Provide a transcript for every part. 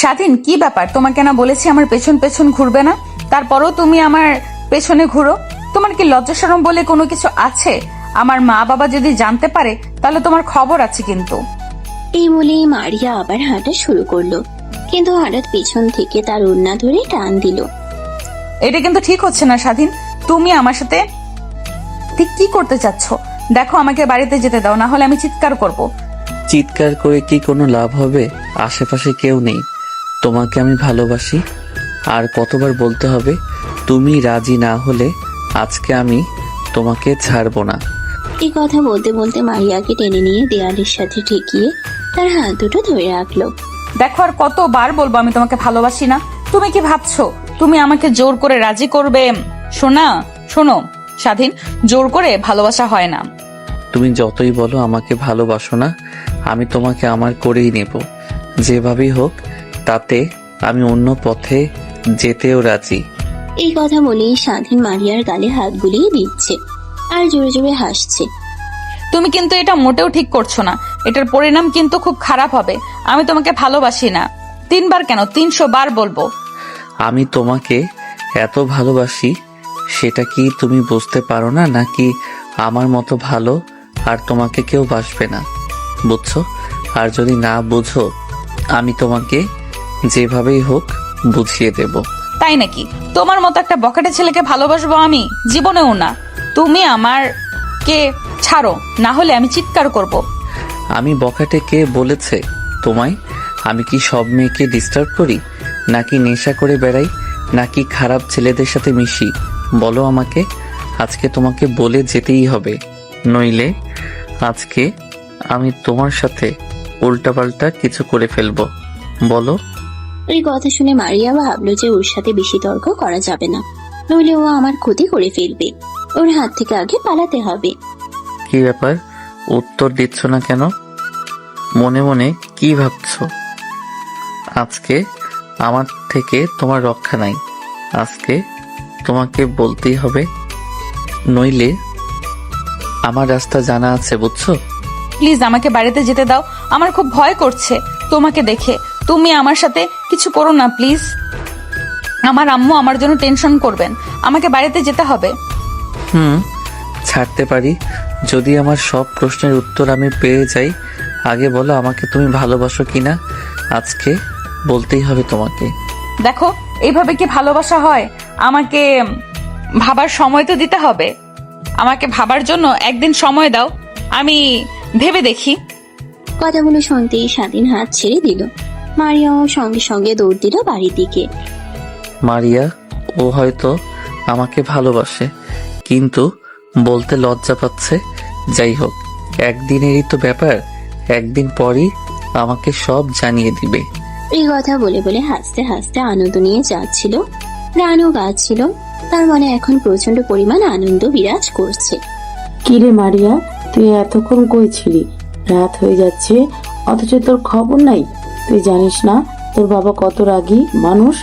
স্বাধীন, কি ব্যাপার? তোমাকে না বলেছি আমার পেছন পেছন ঘুরবে না, তারপরও তুমি আমার পেছনে ঘুরো। তোমার কি লজ্জা শরম বলে কোনো কিছু আছে? আমার মা বাবা যদি জানতে পারে তাহলে তোমার খবর আছে কিন্তু। এই বলেই মারিয়া আবার হাঁটা শুরু করলো, কিন্তু হঠাৎ পিছন থেকে তার ওড়না ধরে টান দিল। এটা কিন্তু ঠিক হচ্ছে না স্বাধীন, তুমি আমার সাথে ঠিক কি করতে চাচ্ছ? দেখো, আমাকে বাড়িতে যেতে দাও, না হলে আমি চিৎকার করব। চিৎকার করে কি কোনো লাভ হবে? আশেপাশে কেউ নেই। তোমাকে আমি ভালোবাসি। আর কতবার বলতে হবে? তুমি রাজি না হলে আজকে আমি তোমাকে ছাড়বো না। এই কথা বলতে বলতে মারিয়াকে টেনে নিয়ে দেয়ালের সাথে ঠেকিয়ে তার হাত দুটো ধরে রাখলো। দেখো, আর কতবার বলবো আমি তোমাকে ভালোবাসি না? তুমি কি ভাবছো তুমি আমাকে জোর করে রাজি করবে? শোনো স্বাধীন, জোর করে ভালোবাসা হয় না। তুমি যতই বলো আমাকে ভালোবাসো না, আমি তোমাকে আমার করেই নেব, যেভাবেই হোক। তাতে আমি অন্য পথে যেতেও রাজি। এই কথা বলেই স্বাধীন মারিয়ার গালে হাত বুলিয়ে দিচ্ছে আর জোরে জোরে হাসছে। তুমি কিন্তু এটা মোটেও ঠিক করছো না, এটার পরিণাম কিন্তু খুব খারাপ হবে। আমি তোমাকে ভালোবাসি না। 3 বার কেন, 300 বার বলবো। আমি তোমাকে এত ভালোবাসি, সেটা কি তুমি বুঝতে পারো না? নাকি আমার মতো ভালো আর তোমাকে কেউ বাসবে না, বুঝছো? আর যদি না বুঝো, আমি তোমাকে যেভাবেই হোক বুঝিয়ে দেব। তাই নাকি? তোমার মতো একটা বখাটে ছেলেকে ভালোবাসবো আমি? জীবনেও না। তুমি আমারকে ছাড়ো, না হলে আমি চিৎকার করব। আমি বখাটে কে বলেছে তোমায়? আমি কি সব মেয়েকে ডিস্টার্ব করি? নাকি নেশা করে বেড়াই? নাকি খারাপ ছেলেদের সাথে মিশি? বলো আমাকে। আজকে তোমাকে বলে যেতেই হবে, নইলে আজকে আমি তোমার সাথে উল্টাপাল্টা কিছু করে ফেলবো। বলো। এই কথা শুনে মারিয়া ভাবলো যে ওর সাথে বেশি তর্ক করা যাবে না, নইলে ও আমার ক্ষতি করে ফেলবে। ওর হাত থেকে আগে পালাতে হবে। কি ব্যাপার, উত্তর দিচ্ছ না কেন? মনে মনে কি ভাবছো? আজকে আমার থেকে তোমার রক্ষা নাই। আজকে তোমাকে বলতেই হবে, নইলে আমার রাস্তা জানা আছে, বুঝছো? প্লিজ আমাকে বাড়িতে যেতে দাও, আমার খুব ভয় করছে তোমাকে দেখে। তুমি আমার সাথে কিছু করো না প্লিজ। আমার আম্মু আমার জন্য টেনশন করবেন। আমাকে বাড়িতে যেতে হবে। ছাড়তে পারি যদি আমার সব প্রশ্নের উত্তর আমি পেয়ে যাই। আগে বলো আমাকে তুমি ভালোবাসো কিনা? আজকে বলতেই হবে তোমাকে। দেখো, এইভাবে কি ভালোবাসা হয়? আমাকে ভাবার সময় তো দিতে হবে। আমাকে ভাবার জন্য একদিন সময় দাও, আমি ভেবে দেখি। কথাগুলো শুনতেই স্বাধীন হাত ছেড়ে দিল। মারিয়াও সঙ্গে সঙ্গে দৌড় দিল বাড়ির দিকে। মারিয়া, ও হয়তো আমাকে ভালোবাসে, কিন্তু বলতে লজ্জা পাচ্ছে। যাই হোক, একদিনেরই তো ব্যাপার, একদিন পরই আমাকে সব জানিয়ে দিবে। এই কথা বলে বলে হাসতে হাসতে আনন্দ নিয়ে যাচ্ছিল। গানও গাচ্ছিল। তার মনে এখন প্রচন্ড পরিমাণ আনন্দ বিরাজ করছে। কিরে মারিয়া, তুই এতক্ষণ কই ছিলি? রাত হয়ে যাচ্ছে, অথচ তোর খবর নাই। তুই জানিস না তোর বাবা কত রাগী মানুষ?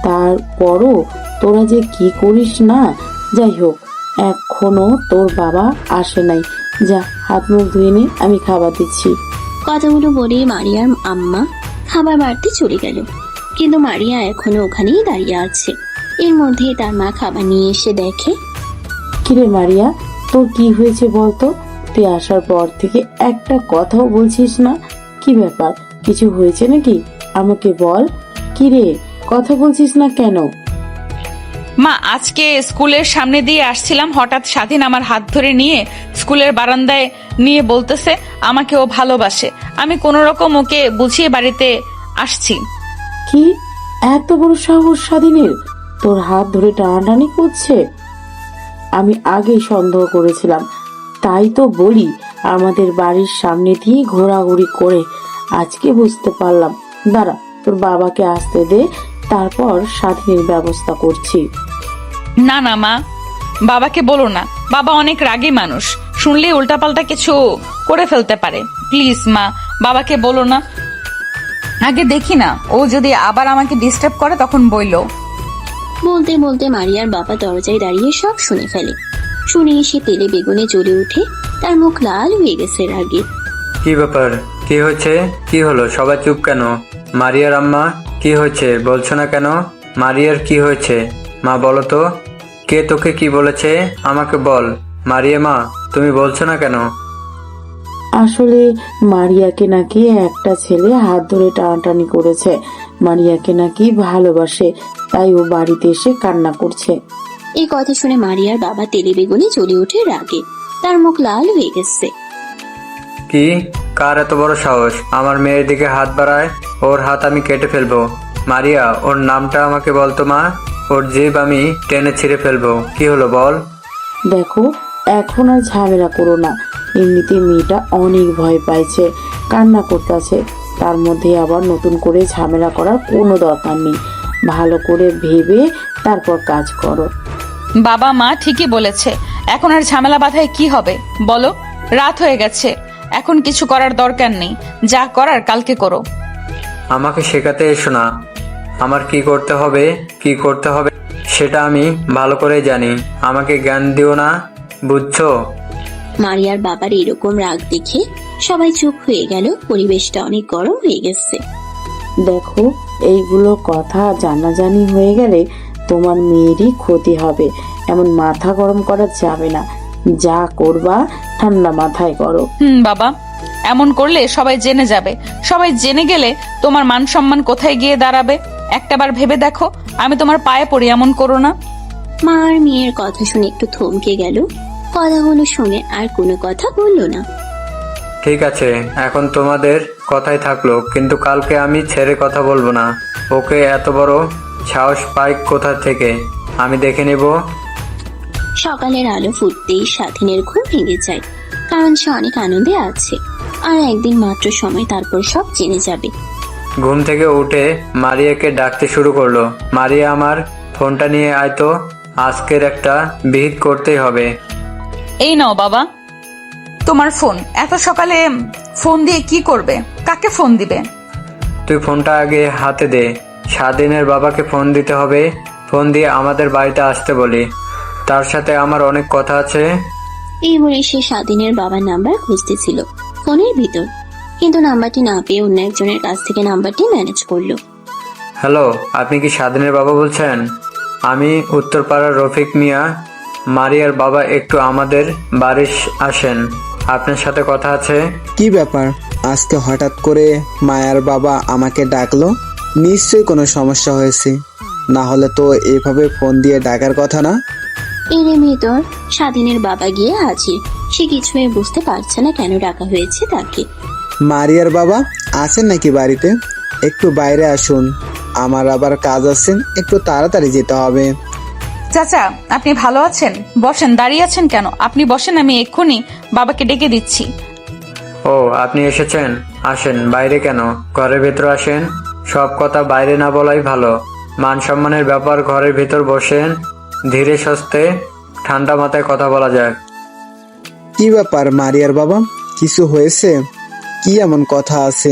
তারপরও তোরা যে কি করিস না। যাই হোক, এখনো তোর বাবা আসে নাই। যা, হাত মুখ ধুয়ে নে, আমি খাবার দিচ্ছি। কথাগুলো বলে মারিয়ার আম্মা খাবার বাড়তে চলে গেল, কিন্তু মারিয়া এখনো ওখানেই দাঁড়িয়ে আছে। এর মধ্যে তার মা খাবার নিয়ে এসে দেখে। কিরে মারিয়া, তোর কি হয়েছে বলতো? তুই আসার পর থেকে একটা কথাও বলছিস না। কি ব্যাপার, কিছু হয়েছে নাকি? আমাকে বল। কিরে, কথা বলছিস না কেন? মা, আজকে স্কুলের সামনে দিয়ে আসছিলাম, হঠাৎ স্বাধীন আমার হাত ধরে নিয়ে স্কুলের বারান্দায় নিয়ে বলতেছে আমাকে ও ভালোবাসে। আমি কোন রকম ওকে বুঝিয়ে বাড়িতে আসছি। কি এত বড় সাহস স্বাধীনের? তোর হাত ধরে টানাটানি করছে? আমি আগেই সন্দেহ করেছিলাম, তাই তো বলি আমাদের বাড়ির সামনে দিয়ে ঘোরাঘুরি করে। আজকে বুঝতে পারলাম। দাঁড়া, তোর বাবাকে আসতে দে, তারপর স্বাধীনের ব্যবস্থা করছি। না না মা, বাবাকে বলো না। বাবা অনেক রাগী মানুষ, শুনলে উল্টাপাল্টা কিছু করে ফেলতে পারে। প্লিজ মা, বাবাকে বলো না। আগে দেখি না, ও যদি আবার আমাকে ডিস্টার্ব করে তখন বইলো। বলতে বলতে মারিয়ার বাবা দরজায় দাঁড়িয়ে সব শুনে ফেলে। শুনে এসে তেলে বেগুনে জ্বলে উঠে তার মুখ লাল হয়ে গেছে রাগে। কি ব্যাপার, কি হয়েছে? কি হলো, সবাই চুপ কেন? মারিয়ার আম্মা, কি হয়েছে বলছো না কেন? মারিয়ার কি হয়েছে মা, বলো তো। কে তোকে কি বলেছে আমাকে বল। মারিয়া মা, তুমি বলছো না কেন? আসলে মারিয়াকে নাকি একটা ছেলে হাত ধরে টানাটানি করেছে, মারিয়াকে নাকি ভালোবাসে, তাই ও বাড়িতে এসে কান্না করছে। এই কথা শুনে মারিয়ার বাবা তেলে বেগুনে জ্বলে ওঠে রাগে, তার মুখ লাল হয়ে গেছে। কি? কার এত বড় সাহস আমার মেয়ের দিকে হাত বাড়ায়? ওর হাত আমি কেটে ফেলবো। মারিয়া, ওর নামটা আমাকে বলতো মা, ওর জিভ আমি টেনে ছিঁড়ে ফেলবো। কি হলো বল। দেখো, এখন আর ঝামেলা করো না, এমনিতে মেয়েটা অনেক ভয় পাইছে, কান্না করতেছে, তার মধ্যে আবার নতুন করে ঝামেলা করার কোনো দরকার নেই। ভালো করে ভেবে তারপর কাজ করো। বাবা মা ঠিকই বলেছে, এখন আর ঝামেলা বাঁধায় কি হবে বলো? রাত হয়ে গেছে, এখন কিছু করার দরকার নেই, যা করার কালকে করো। আমাকে শেখাতে এসো না, আমার কি করতে হবে সেটা আমি ভালো করে জানি। আমাকে জ্ঞান দিও না, বুঝছো? মারিয়ার বাবার এরকম রাগ দেখে সবাই চুপ হয়ে গেল, পরিবেশটা অনেক গরম হয়ে গেছে। দেখো, এইগুলো কথা জানাজানি হয়ে গেলে তোমার মেয়েরই ক্ষতি হবে, এমন মাথা গরম করা যাবে না, যা করবা ঠান্ডা মাথায় করো। বাবা, এমন করলে সবাই জেনে যাবে, সবাই জেনে গেলে তোমার মান সম্মান কোথায় গিয়ে দাঁড়াবে? একটাবার ভেবে দেখো, আমি তোমার পায়ে পড়ি, এমন করো না। মা আর মেয়ের কথা শুনে একটু থমকে গেল, কথাগুলো শুনে আর কোনো কথা বললো না। ঠিক আছে, এখন তোমাদের কথাই থাকলো, কিন্তু কালকে আমি ছেড়ে কথা বলবো না। ওকে এত বড় সাহস পাই কোথা থেকে, আমি দেখে নেব। সকালের আলো ফুটতেই স্বাধীনের ঘুম ভেঙে যায়, কারণ সে অনেক আনন্দে আছে, আর একদিন মাত্র সময়, তারপর সব জেনে যাবে। ঘুম থেকে উঠে মারিয়াকে ডাকতে শুরু করলো। মারিয়া, আমার ফোনটা নিয়ে আয় তো, আজকের একটা বিহিত করতেই হবে। এই নাও বাবা তোমার ফোন। এত সকালে ফোন দিয়ে কি করবে? কাকে ফোন দিবে? তুই ফোনটা আগে হাতে দে। স্বাধীনের বাবাকে ফোন দিতে হবে, ফোন দিয়ে আমাদের বাড়িতে আসতে বলি, তার সাথে আমার অনেক কথা আছে। এই বলে সে স্বাধীনের বাবার নাম্বার খুঁজতেছিল ফোনের ভিতর, কিন্তু নাম্বারটি না পেয়ে অন্য একজনের কাছ থেকে নাম্বারটি ম্যানেজ করলো। হ্যালো, আপনি কি স্বাধীনের বাবা বলছেন? আমি উত্তরপাড়ার রফিক মিয়া। মারিয়ার বাবা একটু আমাদের বাড়ি আসেন, আপনার সাথে কথা আছে। কি ব্যাপার, আজকে হঠাৎ করে মায়ার বাবা আমাকে ডাকলো? নিশ্চয়ই কোনো সমস্যা হয়েছে, না হলে তো এভাবে ফোন দিয়ে ডাকার কথা না। এর ভিতর স্বাধীনের বাবা গিয়ে হাজির, সে কিছুই বুঝতে পারছে না কেন ডাকা হয়েছে তাকে। মারিয়ার বাবা আছেন নাকি বাড়িতে? একটু বাইরে আসুন, আমার আবার কাজ আছে, একটু তাড়াতাড়ি যেতে হবে। চাচা, আপনি ভালো আছেন? বসেন, দাঁড়িয়ে আছেন কেন? আপনি বসেন, আমি এক্ষুনি বাবাকে ডেকে দিচ্ছি। ও, আপনি এসেছেন? আসেন। বাইরে কেন, ঘরের ভেতর আসেন। সব কথা বাইরে না বলাই ভালো, মান সম্মানের ব্যাপার। ঘরের ভেতর বসেন, ধীরে সুস্থে ঠান্ডা মাথায় কথা বলা যায়। কি ব্যাপার মারিয়ার বাবা, কিছু হয়েছে? কি এমন কথা আছে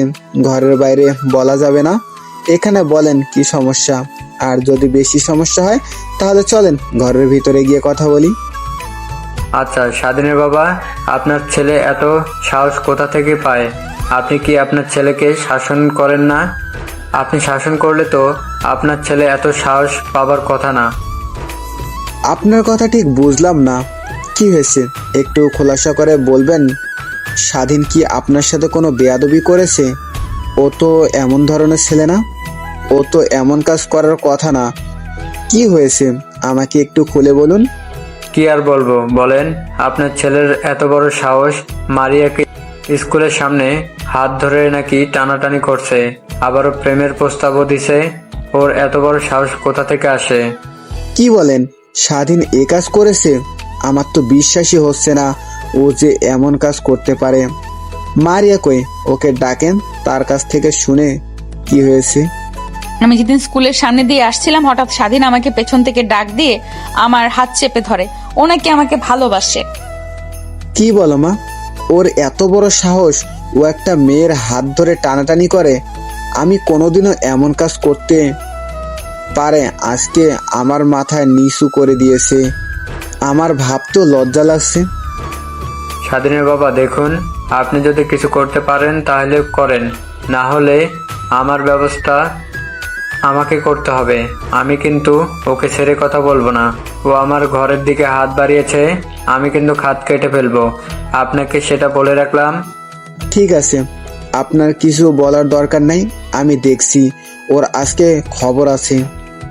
ঘরের বাইরে বলা যাবে না? এখানে বলেন কি সমস্যা, আর যদি বেশি সমস্যা হয় তাহলে চলেন ঘরের ভিতরে গিয়ে কথা বলি। আচ্ছা স্বাধীনের বাবা, আপনার ছেলে এত সাহস কোথা থেকে পায়? আপনি কি আপনার ছেলেকে শাসন করেন না? আপনি শাসন করলে তো আপনার ছেলে এত সাহস পাবার কথা না। আপনার কথা ঠিক বুঝলাম না, কি হয়েছে একটু খোলাসা করে বলবেন। স্বাধীন কি আপনার সাথে কোনো বেয়াদবি করেছে? ও তো এমন ধরনের ছেলে না, ও তো এমন কাজ করার কথা না। কি হয়েছে আমাকে একটু খুলে বলুন। কি আর বলবো বলেন, আপনার ছেলের এত বড় সাহস, মারিয়াকে স্কুলের সামনে হাত ধরে নাকি টানাটানি করছে, আবারও প্রেমের প্রস্তাবও দিছে। ওর এত বড় সাহস কোথা থেকে আসে? কি বলেন, স্বাধীন এ কাজ করেছে? আমার তো বিশ্বাসই হচ্ছে না ও যে এমন কাজ করতে পারে। মারিয়া কই, ওকে ডাকেন, তার কাছ থেকে শুনে কি হয়েছে। আমি যেদিন স্কুলের সামনে দিয়ে আসছিলাম, হঠাৎ স্বাধীন আমাকে পেছন থেকে ডাক দিয়ে আমার হাত চেপে ধরে। ও নাকি আমাকে ভালোবাসে। কি বলো মা, ওর এত বড় সাহস, ও একটা মেয়ের হাত ধরে টানাটানি করে? আমি কোনোদিনও এমন কাজ করতে পারে? আজকে আমার মাথায় নিচু করে দিয়েছে, আমার ভাবতেও লজ্জা লাগছে। স্বাধীনের বাবা দেখুন, আপনি যদি কিছু করতে পারেন তাহলে করেন, না হলে আমার ব্যবস্থা আমাকে করতে হবে। আমি কিন্তু ওকে ছেড়ে কথা বলবো না। ও আমার ঘরের দিকে হাত বাড়িয়েছে, আমি কিন্তু খাত কেটে ফেলবো। আপনাকে সেটা বলে রাখলাম। ঠিক আছে, আপনার কিছু বলার দরকার নাই। আমি দেখছি ওর আজকে খবর আছে।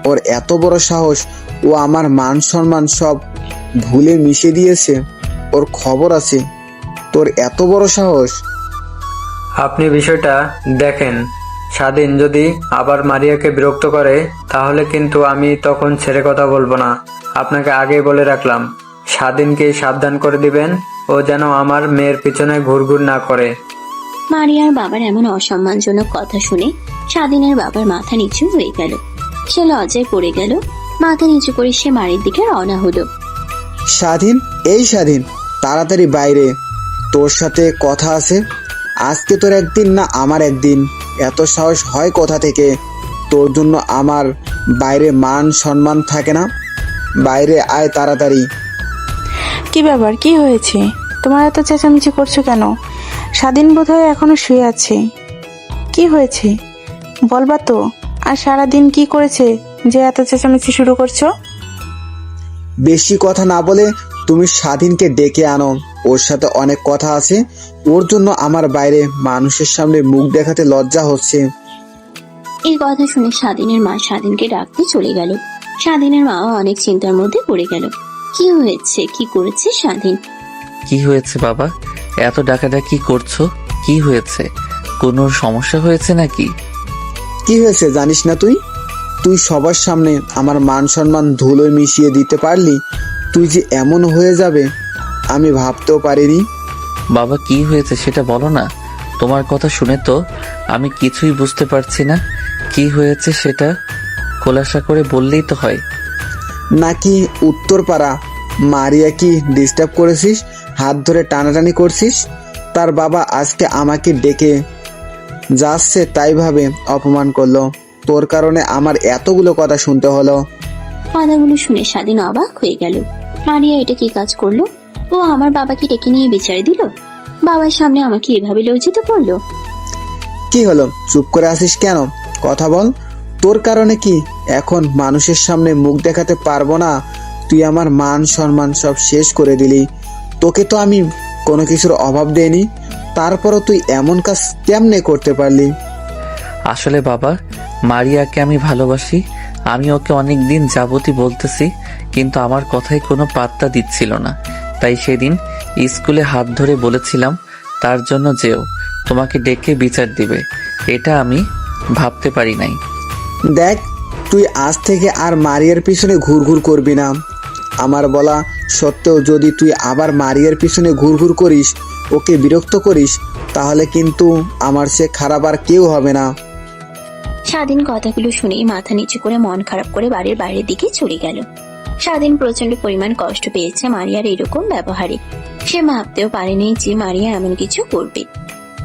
ওর এত বড় সাহস, ও আমার মান সম্মান সব ভুলে মিশে দিয়েছে। ওর খবর আছে। তোর এত বড় সাহস! আপনি বিষয়টা দেখেন। স্বাধীন যদি আবার মারিয়াকে বিরক্ত করে তাহলে কিন্তু আমি তখন ছেড়ে কথা বলবো না। আপনাকে আগেই বলে রাখলাম। স্বাধীনকে সাবধান করে দিবেন, ও যেন আমার মেয়ের পিছনে ঘুরঘুর না করে। মারিয়ার বাবার এমন অসম্মানজনক কথা শুনে স্বাধীনের বাবার মাথা নিচু হয়ে গেল। সে লজ্জায় পড়ে গেল। মাথা নিচু করে সে বাড়ির দিকে রওনা হলো। স্বাধীন, এই স্বাধীন, তাড়াতাড়ি বাইরে, তোর সাথে কথা আছে। আজকে তোর একদিন না আমার একদিন। এত সাহস হয় কোথা থেকে? তোর জন্য আমার বাইরে মান সম্মান থাকে না? বাইরে আয় তাড়াতাড়ি। কি ব্যাপার, কি হয়েছে? তোমার এত চেঁচামেচি করছো কেন? স্বাধীন বোধহয় এখনো শুয়ে আছে। কি হয়েছে বলবা তো? আর সারাদিন কি করেছে যে এত চেঁচামেচি শুরু করছো? বেশি কথা না বলে তুমি স্বাধীনকে ডেকে আনো। ওর সাথে অনেক কথা আছে। ওর জন্য আমার বাইরে মানুষের সামনে মুখ দেখাতে লজ্জা হচ্ছে। এই কথা শুনে স্বাধীনের মা স্বাধীনকে ডাকতে চলে গেল। স্বাধীনের মাও অনেক চিন্তার মধ্যে পড়ে গেল। কি হয়েছে, কি করেছে স্বাধীন? কি হয়েছে বাবা? এত ডাকাডাকি করছো? কি হয়েছে? কোনো সমস্যা হয়েছে নাকি? কি হয়েছে জানিস না তুই? তুই সবার সামনে আমার মান সম্মান ধুলোয় মিশিয়ে দিতে পারলি? তুই যে এমন হয়ে যাবে আমি ভাবতেও পারিনি। বাবা কি হয়েছে সেটা বলো না। তোমার কথা শুনে তো আমি কিছুই বুঝতে পারছি না। কি হয়েছে সেটা খোলাসা করে বললেই তো হয়। নাকি উত্তরপাড়া মারিয়া কি ডিস্টার্ব করেছিস? হাত ধরে টানাটানি করছিস? তার বাবা আজকে আমাকে ডেকে যাচ্ছে তাই ভাবে অপমান করলো। তোর কারণে আমার এতগুলো কথা শুনতে হলো। কথাগুলো শুনে স্বাধীন অবাক হয়ে গেল। মারিয়া এটা কি কাজ করলো? ও আমার বাবাকে ডেকে নিয়ে বিচার দিল? বাবার সামনে আমাকে এভাবে লজ্জিত করলো? কি হলো, চুপ করে আসিস কেন? কথা বল। তোর কারণে কি এখন মানুষের সামনে মুখ দেখাতে পারবো না? তুই আমার মান সম্মান সব শেষ করে দিলি। তোকে তো আমি কোনো কিছুর অভাব দেইনি, তারপরও তুই এমন কাজ কেমনে করতে পারলি? আসলে বাবা, মারিয়াকে আমি ভালোবাসি। আমি ওকে অনেক দিন যাবতই বলতেছি, কিন্তু আমার কথায় কোনো পাত্তা দিচ্ছিল না। তাই সেদিন স্কুলে হাত ধরে বলেছিলাম তার জন্য যেও তোমাকে ডেকে বিচার দিবে। এটা আমি ভাবতে পারি নাই। দেখ, তুই আজ থেকে আর মারিয়ার পিছনে ঘুরঘুর করবি না। আমার বলা সত্ত্বেও যদি তুই আবার মারিয়ার পিছনে ঘুরঘুর করিস, ওকে বিরক্ত করিস, তাহলে কিন্তু আমার সে খারাপ আর কেউ হবে না। স্বাধীন কথাগুলো শুনে মাথা নিচু করে মন খারাপ করে বাড়ির বাইরের দিকে চলে গেল। স্বাধীন প্রচন্ড পরিমাণ কষ্ট পেয়েছে মারিয়ার এরকম ব্যবহারে। সে ভাবতেও পারেনি যে মারিয়া এমন কিছু করবে।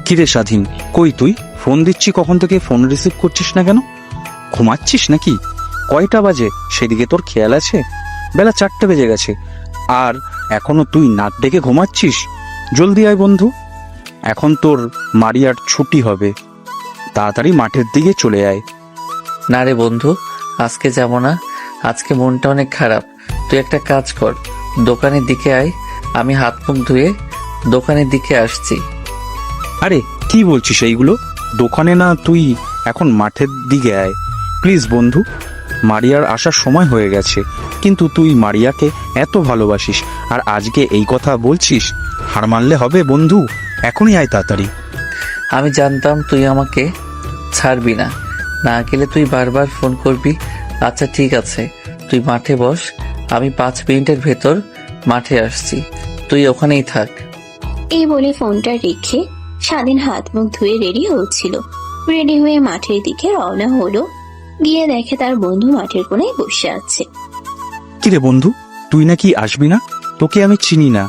কিরে স্বাধীন, কই তুই? ফোন দিচ্ছি কখন থেকে, ফোন রিসিভ করছিস না কেন? ঘুমাচ্ছিস নাকি? কয়টা বাজে সেদিকে তোর খেয়াল আছে? বেলা 4টে বেজে গেছে, আর এখনো তুই নাক ডেকে ঘুমাচ্ছিস? জলদি আয় বন্ধু, এখন তোর মারিয়ার ছুটি হবে। তাড়াতাড়ি মাঠের দিকে চলে আয়। না রে বন্ধু, আজকে যাব না। আজকে মনটা অনেক খারাপ। তুই একটা কাজ কর, দোকানের দিকে আয়। আমি হাত মুখ ধুয়ে দোকানের দিকে আসছি। আরে কি বলছিস এইগুলো? দোকানে না, তুই এখন মাঠের দিকে আয় প্লিজ বন্ধু। মারিয়ার আসার সময় হয়ে গেছে, কিন্তু তুই মারিয়াকে এত ভালোবাসিস আর আজকে এই কথা বলছিস? হার মানলে হবে বন্ধু, এখনই আয় তাড়াতাড়ি। আমি জানতাম তুই আমাকে ছাড়বি না। না গেলে তুই বারবার ফোন করবি। আচ্ছা ঠিক আছে, তুই মাঠে বস। আমি 5 মিনিটের ভেতর মাঠে আসছি, তুই ওখানেই থাক। এই বলে ফোনটা রেখে স্বাধীন হাত মুখ ধুয়ে রেডি হচ্ছিল। রেডি হয়ে মাঠের দিকে রওনা হলো। গিয়ে দেখে তার বন্ধু মাঠের কোণায় বসে আছে। কিরে বন্ধু, তুই নাকি আসবি না? তোকে আমি চিনি না।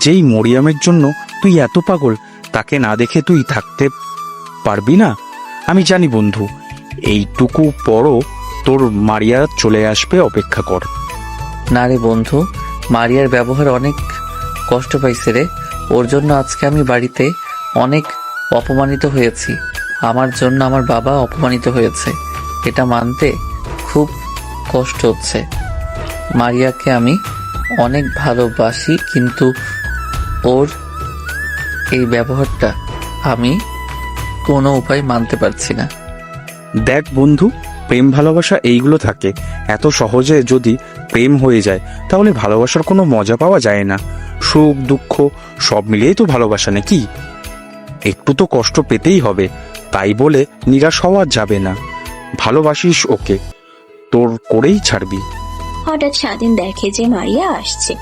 যেই মরিয়ামের জন্য তুই এত পাগল, তাকে না দেখে তুই থাকতে পারবি না? আমি জানি বন্ধু, এইটুকু পরও তোর মারিয়া চলে আসবে, অপেক্ষা কর। না রে বন্ধু, মারিয়ার ব্যবহার অনেক কষ্ট পাইছে রে। ওর জন্য আজকে আমি বাড়িতে অনেক অপমানিত হয়েছি। আমার জন্য আমার বাবা অপমানিত হয়েছে, এটা মানতে খুব কষ্ট হচ্ছে। মারিয়াকে আমি অনেক ভালোবাসি, কিন্তু ওর এই ব্যবহারটা আমি কোনো উপায় মানতে পারছি না। দেখ বন্ধু, প্রেম ভালোবাসা এইগুলো থাকে। এত সহজে যদি প্রেম হয়ে যায় তাহলে ভালোবাসার কোনো মজা পাওয়া যায় না। সুখ দুঃখ সব মিলিয়েই তো ভালোবাসা নাকি? একটু তো কষ্ট পেতেই হবে, তাই বলে নিরাশ হওয়া যাবে না। ভালোবাসিস ওকে, তোর করেই ছাড়বি। হঠাৎ স্বাধীন দেখে যে মারিয়া আসছে।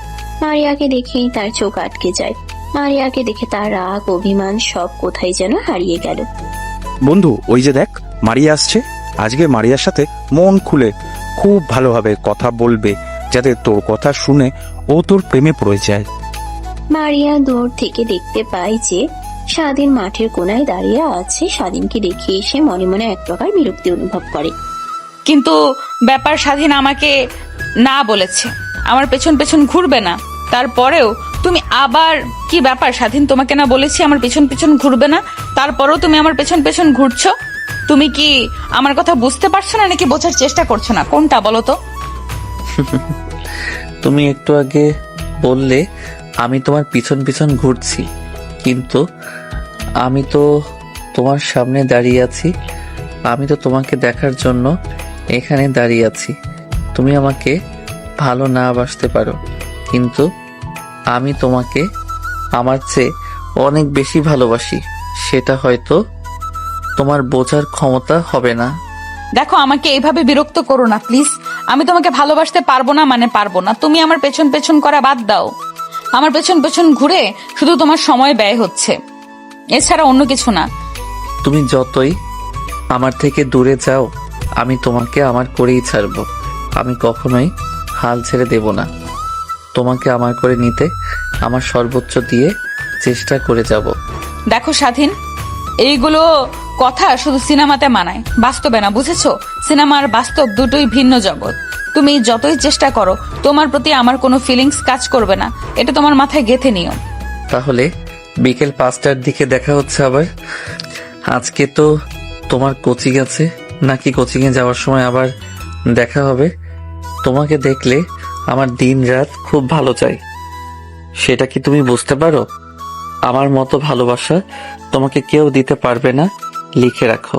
মারিয়াকে দেখেই তার চোখ আটকে যায়। মারিয়াকে দেখে তার রাগ অভিমান সব কোথায় যেন হারিয়ে গেল। বন্ধু, ওই যে দেখ, মারিয়া আসছে। আজকে মারিয়ার সাথে মন খুলে খুব ভালোভাবে কথা বলবে, যাতে তোর কথা শুনে ও তোর প্রেমে পড়ে যায়। মারিয়া দূর থেকে দেখতে পায় যে স্বাধীন মাঠের কোনায় দাঁড়িয়ে আছে। স্বাধীনকে দেখে এসে মনে মনে এক প্রকার বিরক্তি অনুভব করে। কিন্তু ব্যাপার স্বাধীন আমাকে না বলেছে আমার পেছন পেছন ঘুরবে না, তারপরেও তুমি আবার কি ব্যাপার স্বাধীন, তোমাকে না বলেছি আমার পেছন পেছন ঘুরবে না, তারপরেও তুমি আমার পেছন পেছন ঘুরছো। তুমি কি আমার কথা বুঝতে পারছো না নাকি বোঝার চেষ্টা করছো না, কোনটা বলো তো? তুমি একটু আগে বললে আমি তোমার পিছন পিছন ঘুরছি, কিন্তু আমি তো তোমার সামনে দাঁড়িয়ে আছি। আমি তো তোমাকে দেখার জন্য এখানে দাঁড়িয়ে আছি। তুমি আমাকে ভালো না বাসতে পারো, কিন্তু আমি তোমাকে আমার চেয়ে অনেক বেশি ভালোবাসি। সেটা হয়তো তোমার বোঝার ক্ষমতা হবে না। দেখো, আমাকে এইভাবে বিরক্ত করো না প্লিজ। আমি তোমাকে ভালোবাসতে পারবো না মানে পারবো না। তুমি আমার পেছন পেছন করা বাদ দাও। আমার পেছন পেছন ঘুরে শুধু তোমার সময় ব্যয় হচ্ছে, এছাড়া অন্য কিছু না। তুমি যতই আমার থেকে দূরে যাও, আমি তোমাকে আমার করেই ছাড়বো। আমি কখনোই হাল ছেড়ে দেব না। তোমাকে আমার করে নিতে আমার সর্বোচ্চ দিয়ে চেষ্টা করে যাব। দেখো স্বাধীন, এইগুলো কথা শুধু সিনেমাতে মানায়, বাস্তবে না, বুঝেছো? সিনেমা আর বাস্তব দুটোই ভিন্ন জগৎ। তুমি যতই চেষ্টা করো তোমার প্রতি আমার কোনো ফিলিংস কাজ করবে না, এটা তোমার মাথায় গেঁথে নিও। তাহলে বিকেল 5টার দিকে দেখা হচ্ছে আবার। আজকে তো তোমার কোচিং আছে, নাকি কোচিংয়ে যাওয়ার সময় আবার দেখা হবে? তোমাকে দেখলে আমার দিন রাত খুব ভালো যায়, সেটা কি তুমি বুঝতে পারো? আমার মতো ভালোবাসা তোমাকে কেউ দিতে পারবে না, লিখে রাখো।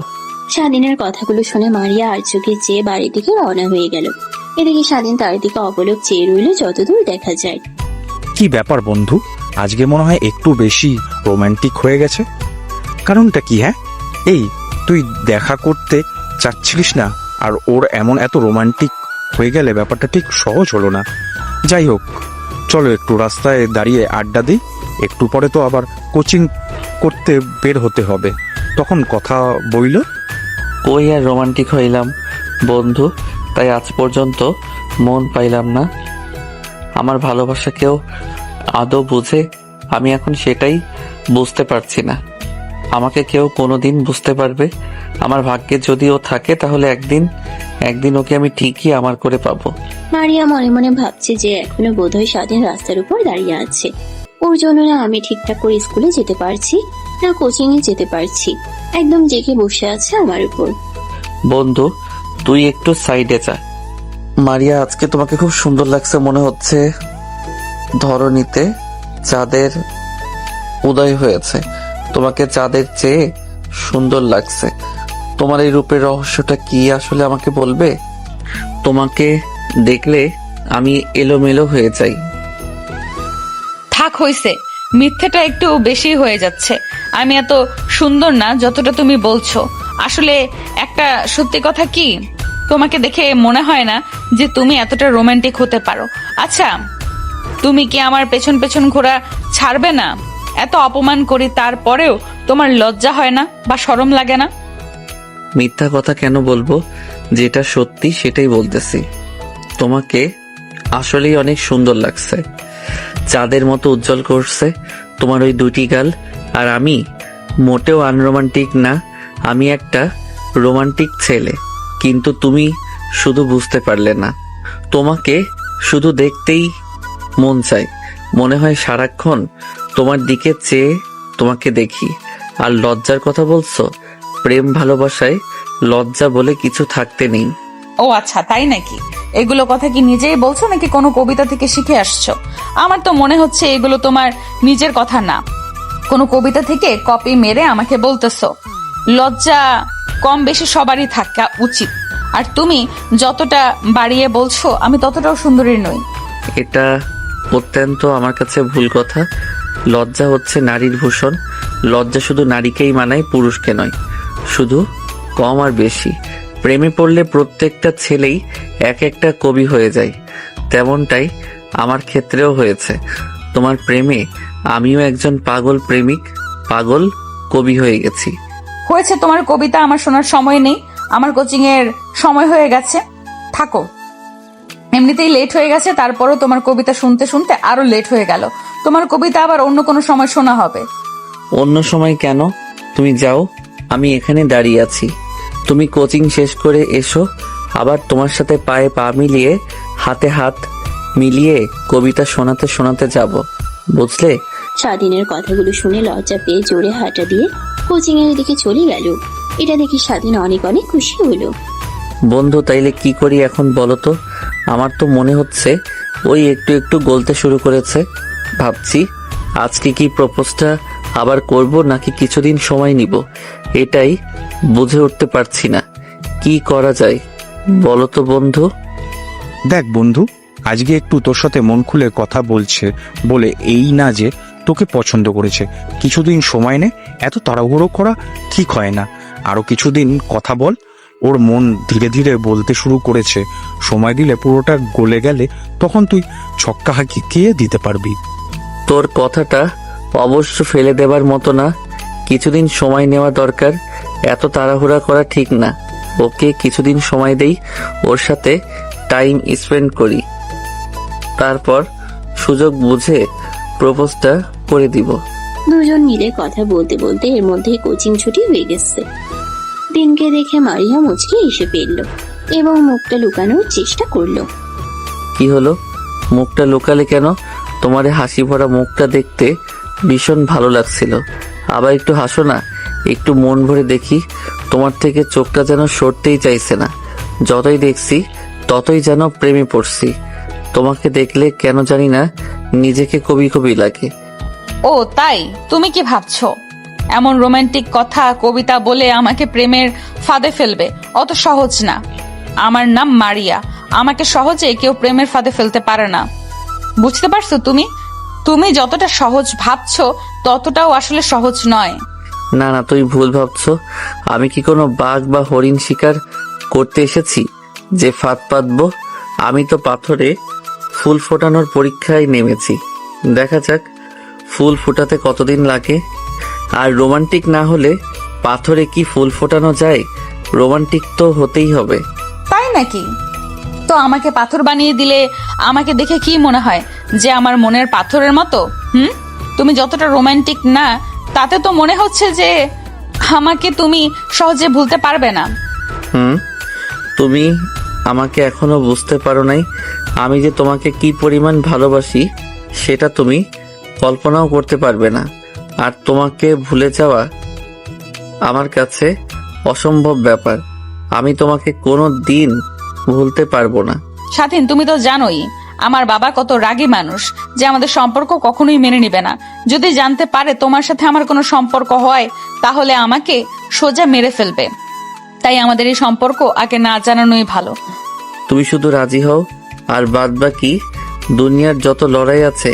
স্বাধীনের কথাগুলো শুনে মারিয়া আর চোখে চেয়ে বাড়ির দিকে রওনা হয়ে গেল। এদিকে স্বাধীন তার দিকে অবলোক চেয়ে রইল যতদূর দেখা যায়। কি ব্যাপার বন্ধু, আজকে মনে হয় একটু বেশি রোমান্টিক হয়ে গেছে। কারণটা কি? হ্যাঁ, এই তুই দেখা করতে চাচ্ছিলিস না, আর ওর এমন এত রোমান্টিক হয়ে গেলে ব্যাপারটা ঠিক সহজ হলো না। যাই হোক, চলো একটু রাস্তায় দাঁড়িয়ে আড্ডা দিই। একটু পরে তো আবার কোচিং করতে বের হতে হবে, তখন কথা বইল। কই আর রোমান্টিক হইলাম বন্ধু, তাই আজ পর্যন্ত মন পাইলাম না। আমার ভালোবাসা কেউ আদৌ বুঝে? আমি এখন সেটাই বুঝতে পারছি না। আমাকে কেউ কোনোদিন বুঝতে পারবে? আমার ভাগ্যে যদি ও থাকে তাহলে একদিন ওকে আমি ঠিকই আমার করে পাবো। মারিয়া মনে মনে ভাবছে যে এখনো বোধহয় স্বাধীন রাস্তার উপর দাঁড়িয়ে আছে। ওর জন্য না আমি ঠিকঠাক করে স্কুলে যেতে পারছি, না কোচিং এ যেতে পারছি। একদম জেগে বসে আছে আমার উপর। বন্ধু, তুই একটু সাইডে যা। মারিয়া, আজকে তোমাকে খুব সুন্দর লাগছে, মনে হচ্ছে ধরণীতে চাঁদের উদয় হয়েছে। তোমাকে চাঁদের চেয়ে সুন্দর লাগছে। তোমার এই রূপের রহস্যটা কি আসলে আমাকে বলবে? তোমাকে দেখলে আমি এলোমেলো হয়ে যাই। থাক, হইছে, মিথ্যেটা একটু বেশি হয়ে যাচ্ছে। আমি এত সুন্দর না যতটা তুমি বলছো। আসলে একটা সত্যি কথা কি, তোমাকে দেখে মনে হয় না যে তুমি এতটা রোমান্টিক হতে পারো। আচ্ছা, তুমি কি আমার পেছন পেছন ঘোরা ছাড়বে না? এত অপমান করি তারপরেও তোমার লজ্জা হয় না বা শরম লাগে না? মিথ্যা কথা কেন বলবো? যেটা সত্যি সেটাই বলতেছি। তোমাকে আসলেই অনেক সুন্দর লাগছে, চাঁদের মতো উজ্জ্বল করছে তোমার ওই দুটি গাল। আর আমি মোটেও আনরোমান্টিক না, আমি একটা রোমান্টিক ছেলে, কিন্তু তুমি শুধু বুঝতে পারলে না। তোমাকে শুধু দেখতেই মন চায়, মনে হয় সারাক্ষণ তোমার দিকে চেয়ে তোমাকে দেখি। আর লজ্জার কথা বলছো, প্রেম ভালোবাসায় লজ্জা বলে কিছু থাকতে নেই। ও আচ্ছা, তাই নাকি? এগুলো কথা কি নিজেই বলছো নাকি কোনো কবিতা থেকে শিখে আসছো? আমার তো মনে হচ্ছে এগুলো তোমার নিজের কথা না, কোনো কবিতা থেকে কপি মেরে আমাকে বলতেছো। লজ্জা কম বেশি সবারই থাকা উচিত। আর তুমি যতটা বাড়িয়ে বলছো আমি ততটাও সুন্দরী নই। এটা অত্যন্ত আমার কাছে ভুল কথা। লজ্জা হচ্ছে নারীর ভূষণ। লজ্জা শুধু নারীকেই মানায়, পুরুষকে নয়। শুধু কম আর বেশি। প্রেমে পড়লে প্রত্যেকটা ছেলেই এক একটা কবি হয়ে যায়, তেমনটাই আমার ক্ষেত্রেও হয়েছে। তোমার প্রেমে আমিও একজন পাগল প্রেমিক, পাগল কবি হয়ে গেছি। হয়েছে তোমার কবিতা আমার শোনার সময় নেই, আমার কোচিং এর সময় হয়ে গেছে, থাকো। এমনিতেই লেট হয়ে গেছে, তারপরও তোমার কবিতা শুনতে শুনতে আরো লেট হয়ে গেল। তোমার কবিতা আবার অন্য কোনো সময় শোনা হবে। অন্য সময় কেন? তুমি যাও, আমি এখানে দাঁড়িয়ে আছি। তুমি কোচিং শেষ করে এসো, আবার তোমার সাথে পায়ে পা মিলিয়ে হাতে হাত মিলিয়ে কবিতা শোনাতে শোনাতে যাব, বুঝলে? স্বাধীনের কথাগুলো শুনে লজ্জা পেয়ে জোরে হাঁটা দিয়ে কোচিং এর দিকে চলে গেল। এটা দেখে স্বাধীন অনেক অনেক খুশি হলো। বন্ধু, তাইলে কি করি এখন বলো তো? আমার তো মনে হচ্ছে ওই একটু একটু গলতে শুরু করেছে। ভাবছি আজকে কি প্রপোজটা আবার করব নাকি কিছুদিন সময় নিব, এটাই বুঝে উঠতে পারছি না। কি করা যায় বলো তো বন্ধু? দেখ বন্ধু, আজকে একটু তোর সাথে মন খুলে কথা বলছে বলে এই না যে তোকে পছন্দ করেছে। কিছুদিন সময় নে, এত তাড়াহুড়ো করা ঠিক হয় না। আরো কিছুদিন কথা বল। ওর মন ধীরে ধীরে বলতে শুরু করেছে। সময় দিলে পুরোটা গলে গেলে তখন তুই ছক্কা হাঁকিয়ে দিতে পারবি। তোর কথাটা অবশ্য ফেলে দেবার মতো না। কিছুদিন সময় নেওয়া দরকার, এত তাড়াহুড়া করা ঠিক না। ওকে কিছুদিন সময় দেই, ওর সাথে টাইম স্পেন্ড করি, তারপর সুযোগ বুঝে প্রপোজটা করে দিব। দুজন মিলে কথা বলতে বলতে এর মধ্যে কোচিং ছুটি হয়ে গেছে। দিনকে দেখে মারিয়া মুচকি এসে ফেলল এবং মুখটা লুকানোর চেষ্টা করলো। কি হলো? মুখটা লুকালে কেন? তোমার হাসি ভরা মুখটা দেখতে ভীষণ ভালো লাগছিল। আবার একটু হাসো না, একটু মন ভরে দেখি। তোমার থেকে চোখটা যেন সরতেই চাইছে না। যতই দেখছি ততই যেন প্রেমে পড়ছি। তোমাকে দেখলে কেন জানি না নিজেকে কবি কবি লাগে। ও তাই? তুমি কি ভাবছো এমন রোমান্টিক কথা কবিতা বলে আমাকে প্রেমের ফাঁদে ফেলবে? অত সহজ না। আমার নাম মারিয়া, আমাকে সহজে কেউ প্রেমের ফাঁদে ফেলতে পারে না। বুঝতে পারছো? তুমি তুমি যতটা সহজ ভাবছো ততটাও আসলে সহজ নয়। না না, তুই ভুল ভাবছো। আমি কি কোনো বাঘ বা হরিণ শিকার করতে এসেছি যে ফাঁদ পাতবো? আমি তো পাথরে ফুল ফোটানোর পরীক্ষায় নেমেছি। দেখা যাক ফুল ফোটাতে কতদিন লাগে। আর রোমান্টিক না হলে পাথরে কি ফুল ফোটানো যায়? রোমান্টিক তো হতেই হবে। তাই নাকি? তো আমাকে পাথর বানিয়ে দিলে আমাকে দেখে কি মনে হয় যে আমার মনের পাথরের মতো? তুমি যতটা রোমান্টিক না তাতে তো মনে হচ্ছে যে আমাকে তুমি সহজে ভুলতে পারবে না। তুমি আমাকে এখনো বুঝতে পারো নাই। আমি যে তোমাকে কি পরিমাণ ভালোবাসি সেটা তুমি কল্পনাও করতে পারবে না। আর তোমাকে ভুলে যাওয়া আমার কাছে অসম্ভব ব্যাপার। আমি তোমাকে কোনো দিন ভুলতে পারবো না। স্বাধীন, তুমি তো জানোই আমার বাবা কত রাগী মানুষ, যে আমাদের সম্পর্ক কখনোই মেনে নিবে না। যদি জানতে পারে তোমার সাথে আমার কোনো সম্পর্ক হয় তাহলে আমাকে সোজা মেরে ফেলবে। তাই আমাদের এই সম্পর্ক আগে না জানানোই ভালো। তুমি শুধু রাজি হও, আর বাদ বাকি দুনিয়ার যত লড়াই আছে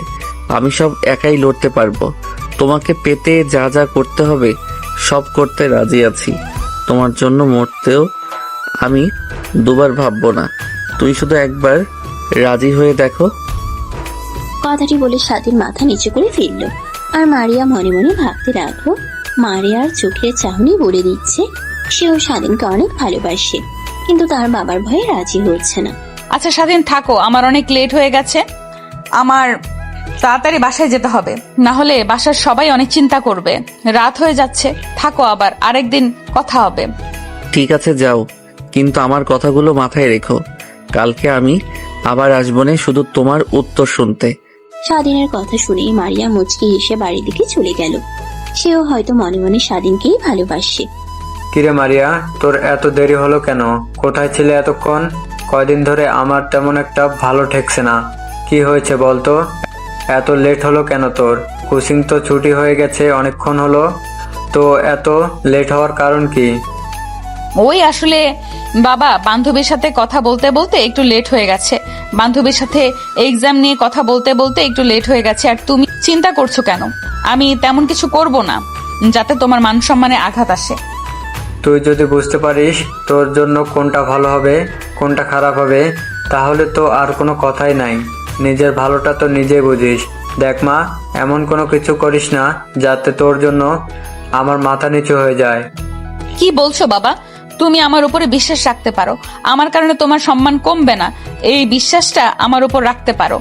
আমি সব একাই লড়তে পারবো। তোমাকে পেতে যা যা করতে হবে সব করতে রাজি আছি। তোমার জন্য মরতেও আমি দুবার ভাববো না। তুই শুধু একবার রাজি হয়ে দেখো। কথাটি বলে স্বাধীন মাথা নিচু করে ফেলল। আর মারিয়া মনে মনে ভাবতে লাগলো, মারিয়ার চোখের চাহনি বলে দিচ্ছে সেও স্বাধীনকে অনেক ভালোবাসে, কিন্তু তার বাবার ভয়ে রাজি হচ্ছে না। আচ্ছা স্বাধীন, থাকো, আমার অনেক লেট হয়ে গেছে। আমার তাড়াতাড়ি বাসায় যেতে হবে, না হলে বাসার সবাই অনেক চিন্তা করবে। রাত হয়ে যাচ্ছে, থাকো, আবার আরেকদিন কথা হবে। ঠিক আছে যাও, কিন্তু আমার কথাগুলো মাথায় রেখো। কালকে আমি আবার আসবনে শুধু তোমার উত্তর শুনতে। স্বাধীনের কথা শুনেই মারিয়া মুচকি এসে বাড়ির দিকে চলে গেল। সেও হয়তো মনে মনে স্বাধীনকেই ভালোবাসে। কিরে মারিয়া, তোর এত দেরি হলো কেন? কোথায় ছিলে এতক্ষণ? কয়দিন ধরে আমার তেমন একটা ভালো ঠেকছে না। কি হয়েছে বলতো? এত লেট হলো কেন তোর? কোচিং তো ছুটি হয়ে গেছে অনেকক্ষণ হলো, তো এত লেট হওয়ার কারণ কি? ওই আসলে বাবা, বান্ধবীর সাথে কথা বলতে বলতে একটু লেট হয়ে গেছে। বান্ধবীর সাথে এক্সাম নিয়ে কথা বলতে বলতে একটু লেট হয়ে গেছে। আর তুমি চিন্তা করছো কেন? আমি তেমন কিছু করব না যাতে তোমার মান সম্মানে আঘাত আসে। তুই যদি বুঝতে পারিস তোর জন্য কোনটা ভালো হবে কোনটা খারাপ হবে, তাহলে তো আর কোনো কথাই নাই। নিজের ভালোটা তো নিজেই বুঝিস। দেখ মা, এমন কোনো কিছু করিস না যাতে তোর জন্য আমার মাথা নিচু হয়ে যায়। কি বলছো বাবা? তুমি আমার উপরে বিশ্বাস রাখতে পারো। আমার কারণে তোমার সম্মান কমবে না, এই বিশ্বাসটা আমার উপর রাখতে পারো।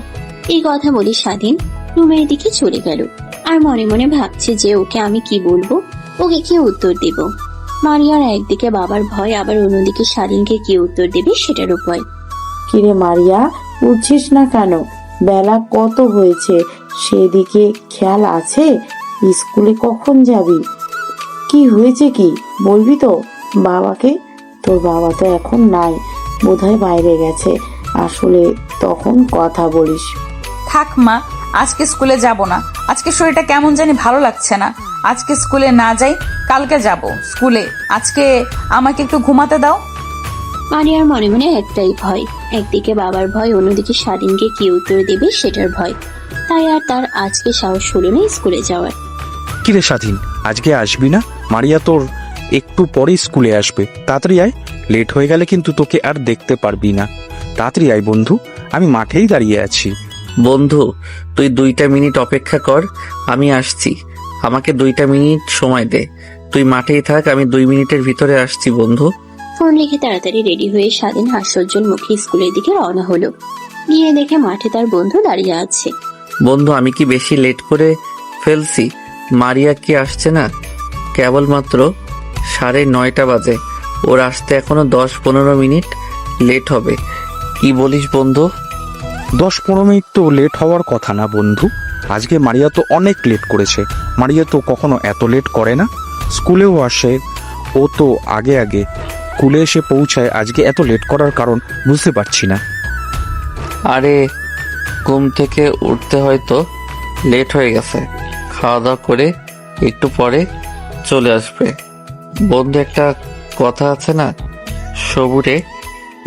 এই কথা বলে স্বাধীন রুমের দিকে চলে গেল। আর মনে মনে ভাবছে যে ওকে আমি কি বলবো, ওকে কি উত্তর দেব। মারিয়ার একদিকে বাবার ভয়, আবার অন্যদিকে স্বাধীনকে কি উত্তর দেবে সেটারও ভয়। কিরে মারিয়া, উঠছিস না কেন? বেলা কত হয়েছে, সেদিকে খেয়াল আছে? স্কুলে কখন যাবি? কি হয়েছে, কি বলবি তো বাবাকে? তোর বাবা তো এখন নাই, বোধহয় বাইরে গেছে। আসলে তখন কথা বলিস। থাক মা, আজকে স্কুলে যাব না। আজকে শরীরটা কেমন জানি ভালো লাগছে না। আজকে স্কুলে না যাই, কালকে যাব স্কুলে। আজকে আমাকে একটু ঘুমাতে দাও। মারিয়ার মনে মনে একটাই ভয়, একদিকে বাবার ভয়, অন্যদিকে স্বাধীনকে কি উত্তর দেবে সেটার ভয়। তাই আর তার আজকে সাহস হলো না স্কুলে যাওয়ার। কিরে স্বাধীন, আজকে আসবি না? মারিয়া তোর একটু পরে স্কুলে আসবে, তাড়াতাড়ি আয়। লেট হয়ে গেলে কিন্তু তোকে আর দেখতে পারবি না। তাড়াতাড়ি আয় বন্ধু, আমি মাঠেই দাঁড়িয়ে আছি। বন্ধু, তুই 2টা মিনিট অপেক্ষা কর, আমি আসছি। আমাকে 2টা মিনিট সময় দে। তুই মাঠেই থাক, আমি 2 মিনিটের ভিতরে আসছি বন্ধু। ফোন রেখে তাড়াতাড়ি রেডি হয়ে স্বাধীন হাস্যোজ্জ্বল মুখে স্কুলের দিকে রওনা হলো। গিয়ে দেখে মাঠে তার বন্ধু দাঁড়িয়ে আছে। বন্ধু, আমি কি বেশি লেট করে ফেলছি? মারিয়া কি আসছে না? কেবলমাত্র 9:30 বাজে। ওর আসতে এখনো 10-15 মিনিট লেট হবে। কি বলিস বন্ধু? 10-15 মিনিট তো লেট হওয়ার কথা না বন্ধু। আজকে মারিয়া তো অনেক লেট করেছে। মারিয়া তো কখনো এত লেট করে না। স্কুলেও আসে, ও তো আগে আগে স্কুলে এসে পৌঁছায়। আজকে এত লেট করার কারণ বুঝতে পারছি না। আরে, ঘুম থেকে উঠতে হয়তো লেট হয়ে গেছে। খাওয়া দাওয়া করে একটু পরে চলে আসবে। বন্ধু, একটা কথা আছে না, সবুরে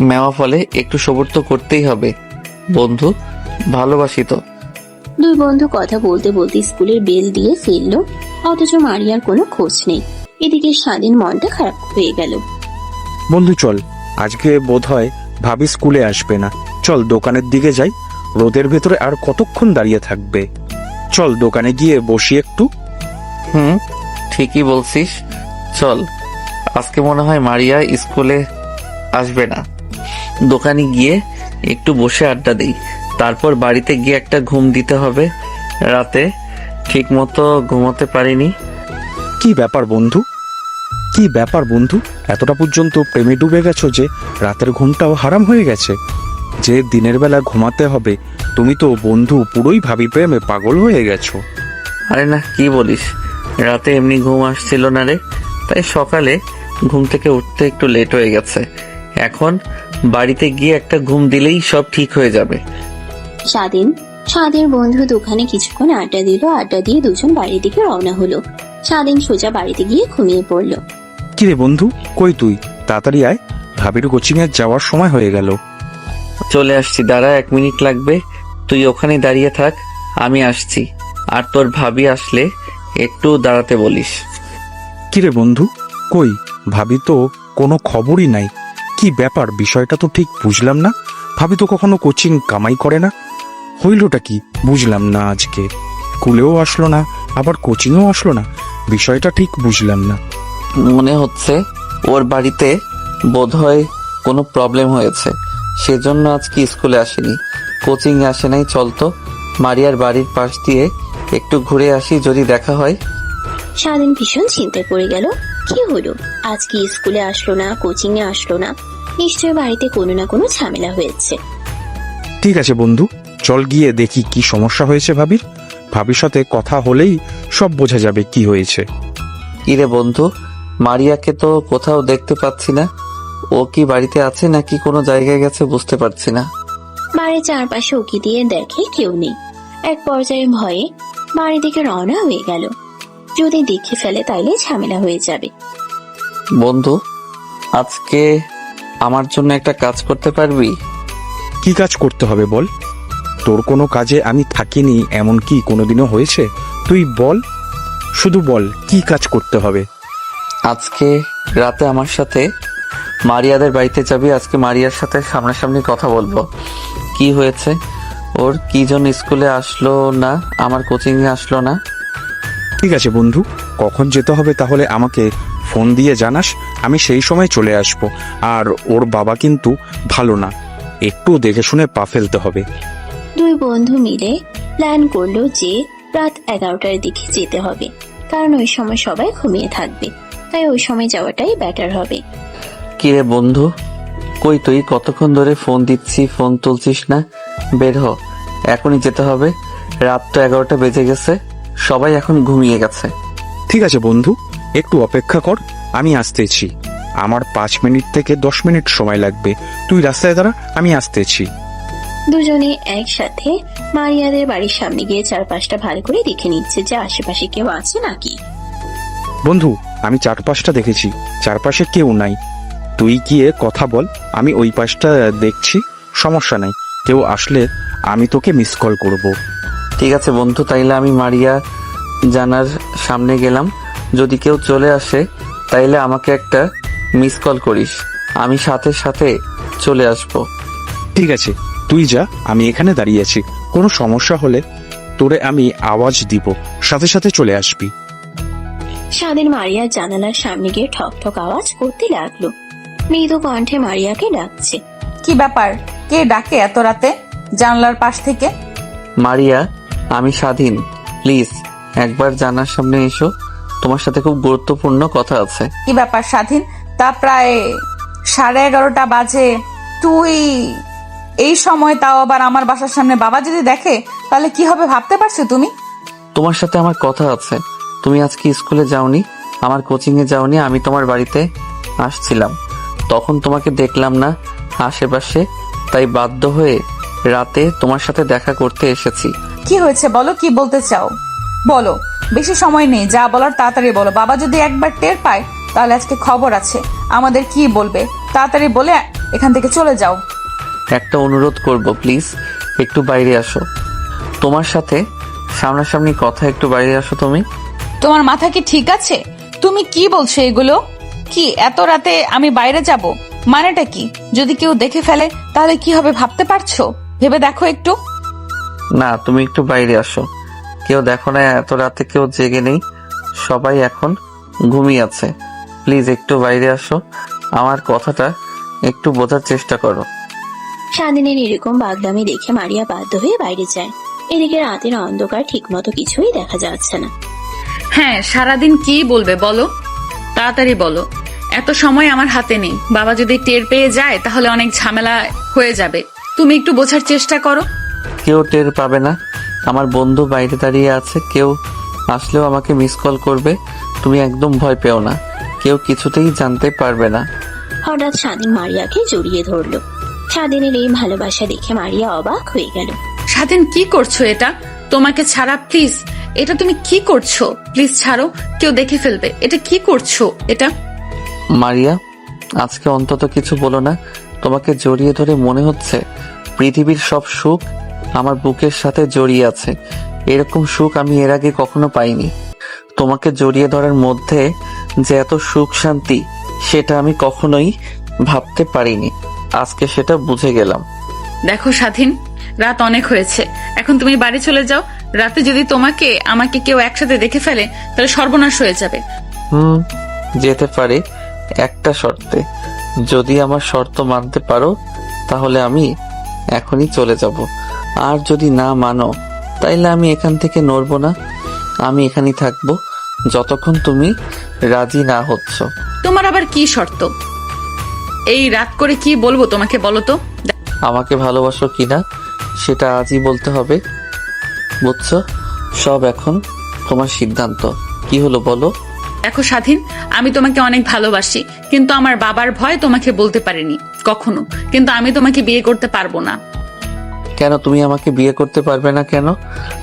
মেওয়া ফলে। একটু সবুর তো করতেই হবে বন্ধু, ভালোবাসি তো। দুই বন্ধু কথা বলতে বলতে স্কুলের বেল দিয়ে ফেললো, অথচ মারিয়ার কোনো খোঁজ নেই। এদিকে স্বাধীন মনটা খারাপ হয়ে গেল। বন্ধু চল, আজকে বোধহয় ভাবি স্কুলে আসবে না। চল দোকানের দিকে যাই। রোদের ভেতরে আর কতক্ষণ দাঁড়িয়ে থাকবে? চল দোকানে গিয়ে বসি একটু। ঠিকই বলছিস, চল। আজকে মনে হয় মারিয়া স্কুলে আসবে না। দোকানে গিয়ে একটু বসে আড্ডা দিই, তারপর বাড়িতে গিয়ে একটা ঘুম দিতে হবে। রাতে ঠিক মতো ঘুমোতে পারিনি। কি ব্যাপার বন্ধু, কি ব্যাপার বন্ধু? এতটা পর্যন্ত প্রেমে ডুবে গেছো যে রাতের ঘুমটাও হারাম হয়ে গেছে? যে দিনের বেলা ঘুমাতে হবে, তুমি তো বন্ধু পুরোই ভাবি প্রেমে পাগল হয়ে গেছো। আরে না, কি বলিস? রাতে এমনি ঘুম আসছিল না রে, তাই সকালে ঘুম থেকে উঠতে একটু লেট হয়ে গেছে। এখন বাড়িতে গিয়ে একটা ঘুম দিলেই সব ঠিক হয়ে যাবে। স্বাধীন বন্ধু দোকানে কিছুক্ষণ আড্ডা দিল। আড্ডা দিয়ে দুজন বাড়ির দিকে রওনা হলো। স্বাধীন সোজা বাড়িতে গিয়ে ঘুমিয়ে পড়লো। কিরে বন্ধু, কই তুই? তাড়াতাড়ি আয়, ভাবির কোচিং এ যাওয়ার সময় হয়ে গেল। চলে আসছি, দাঁড়া, 1 মিনিট লাগবে। তুই ওখানে দাঁড়িয়ে থাক, আমি আসছি। আর তোর ভাবি আসলে একটু দাঁড়াতে বলিস। কিরে বন্ধু, কই ভাবি তো কোনো খবরই নাই। কি ব্যাপার, বিষয়টা তো ঠিক বুঝলাম না। ভাবি তো কখনো কোচিং কামাই করে না, হইলটা কি বুঝলাম না। আজকে স্কুলেও আসলো না, আবার কোচিংও আসলো না, বিষয়টা ঠিক বুঝলাম না। মনে হচ্ছে ওর বাড়িতে বোধহয় কোনো প্রবলেম হয়েছে, সেজন্য আজকে স্কুলে আসেনি, কোচিং এ আসে নাই। চল তো মারিয়ার বাড়ির পাশ দিয়ে একটু ঘুরে আসি, যদি দেখা হয়। স্বাধীন ভীষণ চিন্তায় পড়ে গেল। কি হলো, আজকে স্কুলে আসলো না, কোচিং এ আসলো না, নিশ্চয়ই বাড়িতে কোনো না কোনো ঝামেলা হয়েছে। ঠিক আছে বন্ধু, চল গিয়ে দেখি কি সমস্যা হয়েছে ভাবির। ভাবির সাথে কথা হলেই সব বোঝা যাবে কি হয়েছে। কিরে বন্ধু, মারিয়াকে তো কোথাও দেখতে পাচ্ছি না। ও কি বাড়িতে আছে নাকি কোনো জায়গায় গেছে বুঝতে পারছি না। বাড়ির চারপাশে উকি দিয়ে দেখে কেউ নেই। এক পর্যায়ে ভয়ে বাড়ি দিকে রওনা হয়ে গেল। যদি দেখে ফেলে তাইলে ঝামেলা হয়ে যাবে। বন্ধু, আজকে আমার জন্য একটা কাজ করতে পারবি? কি কাজ করতে হবে বল? তোর কোনো কাজে আমি থাকিনি এমন কি কোনোদিনও হয়েছে? তুই বল, শুধু বল কি কাজ করতে হবে। আজকে রাতে আমার সাথে মারিয়াদের বাড়িতে যাবি। আজকে মারিয়ার সাথে সামনাসামনি কথা বলবো। কি হয়েছে ওর, কি জন্য স্কুলে আসলো না, আমার কোচিংয়ে আসলো না? ঠিক আছে বন্ধু, কখন যেতে হবে তাহলে আমাকে ফোন দিয়ে জানাস, আমি সেই সময় চলে আসব। আর ওর বাবা কিন্তু ভালো না, একটু দেখে শুনে পা ফেলতে হবে। দুই বন্ধু মিলে প্ল্যান করলো যে রাত 11টার দিকে যেতে হবে, কারণ ওই সময় সবাই ঘুমিয়ে থাকবে। তাই ওই সময় যাওয়াটাই বেটার হবে। কিরে বন্ধু, কই তুই? কতক্ষণ ধরে ফোন দিচ্ছি, ফোন তুলছিস না। বের হ, এখনই যেতে হবে। রাত তো 11টা বেজে গেছে, সবাই এখন ঘুমিয়ে গেছে। ঠিক আছে বন্ধু, একটু অপেক্ষা কর, আমি আসতেছি। আমার 5 মিনিট থেকে 10 মিনিট সময় লাগবে। তুই রাস্তায় দাঁড়া, আমি আসতেছি। দুজনে একসাথে মারিয়াদের বাড়ির সামনে গিয়ে চারপাশটা ভালো করে দেখে নিচ্ছে যে আশেপাশে কেউ আছে নাকি। বন্ধু, আমি চারপাশটা দেখেছি, চারপাশে কেউ নাই। তুই গিয়ে কথা বল, আমি ওই পাশটা দেখছি, সমস্যা নাই। কেউ আসলে আমি তোকে মিস কল করব। ঠিক আছে বন্ধু, তাইলে আমি মারিয়া জানার সামনে গেলাম। যদি কেউ চলে আসে তাইলে আমাকে একটা মিস কল করিস, আমি সাথে সাথে চলে আসব। ঠিক আছে, তুই যা, আমি এখানে দাঁড়িয়ে আছি। কোনো সমস্যা হলে তোরে আমি আওয়াজ দিব, সাথে সাথে চলে আসবি। স্বাধীন মারিয়ার জানালার সামনে গিয়ে ঠক ঠক আওয়াজ করতে লাগলো। মৃদু কণ্ঠে মারিয়াকে ডাকছে। কি ব্যাপার? কে ডাকে এত রাতে জানলার পাশ থেকে? মারিয়া, আমি স্বাধীন, প্লিজ একবার জানার সামনে এসো, তোমার সাথে খুব গুরুত্বপূর্ণ কথা আছে। কি ব্যাপার স্বাধীন? তা প্রায় 11:30 বাজে, তুই এই সময়, তাও আবার আমার বাসার সামনে? বাবা যদি দেখে তাহলে কি হবে ভাবতে পারছো তুমি? তোমার সাথে আমার কথা আছে। তুমি আজকে স্কুলে যাওনি, আমার কোচিংয়ে যাওনি। আমি তোমার বাড়িতে আসছিলাম, তখন তোমাকে দেখলাম না আশেপাশে, তাই বাধ্য হয়ে রাতে তোমার সাথে দেখা করতে এসেছি। কি হয়েছে বলো, কি বলতে চাও বলো, বেশি সময় নেই, যা বলার তাড়াতাড়ি বলো। বাবা যদি একবার টের পায় তাহলে আজকে খবর আছে, আমাদের কি বলবে। তাড়াতাড়ি বলে এখান থেকে চলে যাও। একটা অনুরোধ করব, প্লিজ একটু বাইরে আসো। তোমার সাথে সামনাসামনি কথা, একটু বাইরে আসো তুমি। তোমার মাথা কি ঠিক আছে? তুমি কি বলছো এগুলো? কি এত রাতে আমি বাইরে যাব? মানেটা কি? যদি কেউ দেখে ফেলে তাহলে কি হবে ভাবতে পারছো? ভেবে দেখো একটু। না, তুমি একটু বাইরে আসো। কেউ দেখো না, এত রাতে কেউ জেগে নেই, সবাই এখন ঘুমিয়ে আছে। প্লিজ একটু বাইরে আসো, আমার কথাটা একটু বোঝার চেষ্টা করো। স্বাধীনের এরকম পাগলামি দেখে মারিয়া বাধ্য হয়ে বাইরে যায়। এদিকে রাতের অন্ধকার ঠিক মতো কিছুই দেখা যাচ্ছে না। হ্যাঁ, সারাদিন কি বলবে বলো, তাড়াতাড়ি বলো। এত সময় আমার হাতে নেই, বাবা যদি টের পেয়ে যায় তাহলে অনেক ঝামেলা হয়ে যাবে। তুমি একটু বোঝার চেষ্টা করো। কেউ টের পাবে না, আমার বন্ধু বাইরে দাঁড়িয়ে আছে, কেউ আসলেও আমাকে মিস কল করবে। তুমি একদম ভয় পেও না, কেউ কিছুতেই জানতে পারবে না। হঠাৎ স্বাধীন মারিয়াকে জড়িয়ে ধরলো। স্বাধীনের এই ভালোবাসা দেখে মারিয়া অবাক হয়ে গেল। স্বাধীন, কি করছো এটা? তোমাকে ছাড়া, প্লিজ। এটা তুমি কি করছো? প্লিজ ছাড়ো, কেউ দেখে ফেলবে। এটা কি করছো এটা? মারিয়া, আজকে অন্তত কিছু বলো না। তোমাকে জড়িয়ে ধরে মনে হচ্ছে পৃথিবীর সব সুখ আমার বুকের সাথে জড়িয়ে আছে। এরকম সুখ আমি এর আগে কখনো পাইনি। তোমাকে জড়িয়ে ধরার মধ্যে যে এত সুখ শান্তি, সেটা আমি কখনোই ভাবতে পারিনি। আজকে সেটা বুঝে গেলাম। দেখো স্বাধীন, রাত অনেক হয়েছে, এখন তুমি বাড়ি চলে যাও। রাতে যদি তোমাকে আমাকে কেউ একসাথে দেখে ফেলে তাহলে সর্বনাশ হয়ে যাবে। যেতে পারে, একটা শর্তে। যদি আমার শর্ত মানতে পারো তাহলে আমি এখনই চলে যাব। আর যদি না মানো তাইলে আমি এখান থেকে নড়বো না, আমি এখানেই থাকবো যতক্ষণ তুমি রাজি না হচ্ছ। তোমার আবার কি শর্ত? এই রাত করে কি বলবো তোমাকে, বলো তো? আমাকে ভালোবাসো কিনা সেটা আজই বলতে হবে, বুঝছো? সব এখন তোমার সিদ্ধান্ত। কি হলো বলো? দেখো স্বাধীন, আমি তোমাকে অনেক ভালোবাসি, কিন্তু আমার বাবার ভয় তোমাকে বলতে পারিনি কখনো। কিন্তু আমি তোমাকে বিয়ে করতে পারবো না। কেন তুমি আমাকে বিয়ে করতে পারবে না কেন?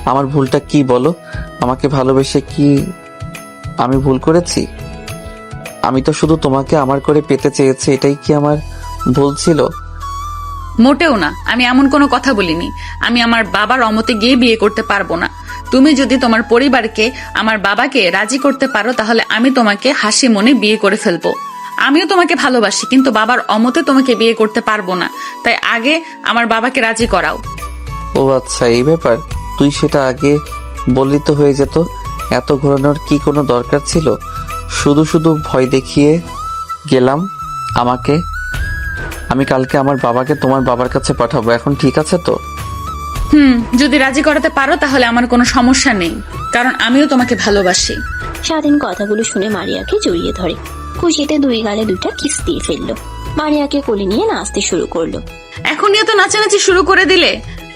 আমার ভুলটা কি বলো? আমাকে ভালোবেসে কি আমি ভুল করেছি? আমি তো শুধু তোমাকে আমার করে পেতে চেয়েছি, এটাই কি আমার ভুল ছিল? মোটেও না, আমি এমন কোনো কথা বলিনি। আমি আমার বাবার অমতে গিয়ে বিয়ে করতে পারবো না। তুমি যদি তোমার পরিবারকে, আমার বাবাকে রাজি করতে পারো, তাহলে আমি তোমাকে হাসি মনে বিয়ে করে ফেলবো। আমিও তোমাকে ভালোবাসি, কিন্তু বাবার অমতে তোমাকে বিয়ে করতে পারবো না। তাই আগে আমার বাবাকে রাজি করাও। ও আচ্ছা, এই ব্যাপার। তুই সেটা আগে বললি তো হয়ে যেত। এত ঘোরানোর কি কোনো দরকার ছিল? শুধু শুধু ভয় দেখিয়ে গেলাম আমাকে। আমি কালকে আমার বাবাকে তোমার বাবার কাছে পাঠাবো, এখন ঠিক আছে তো? যদি রাজি করাতে পারো তাহলে আমার কোনো সমস্যা নেই, কারণ আমিও তোমাকে ভালোবাসি। স্বাধীন কথাগুলো শুনে মারিয়াকে জড়িয়ে ধরে। খুশিতে দুই গালে দুইটা কিস দিয়ে ফেললো। মারিয়াকে কোলে নিয়ে নাচতে শুরু করলো। এখনই এত নাচানাচি শুরু করে দিলে?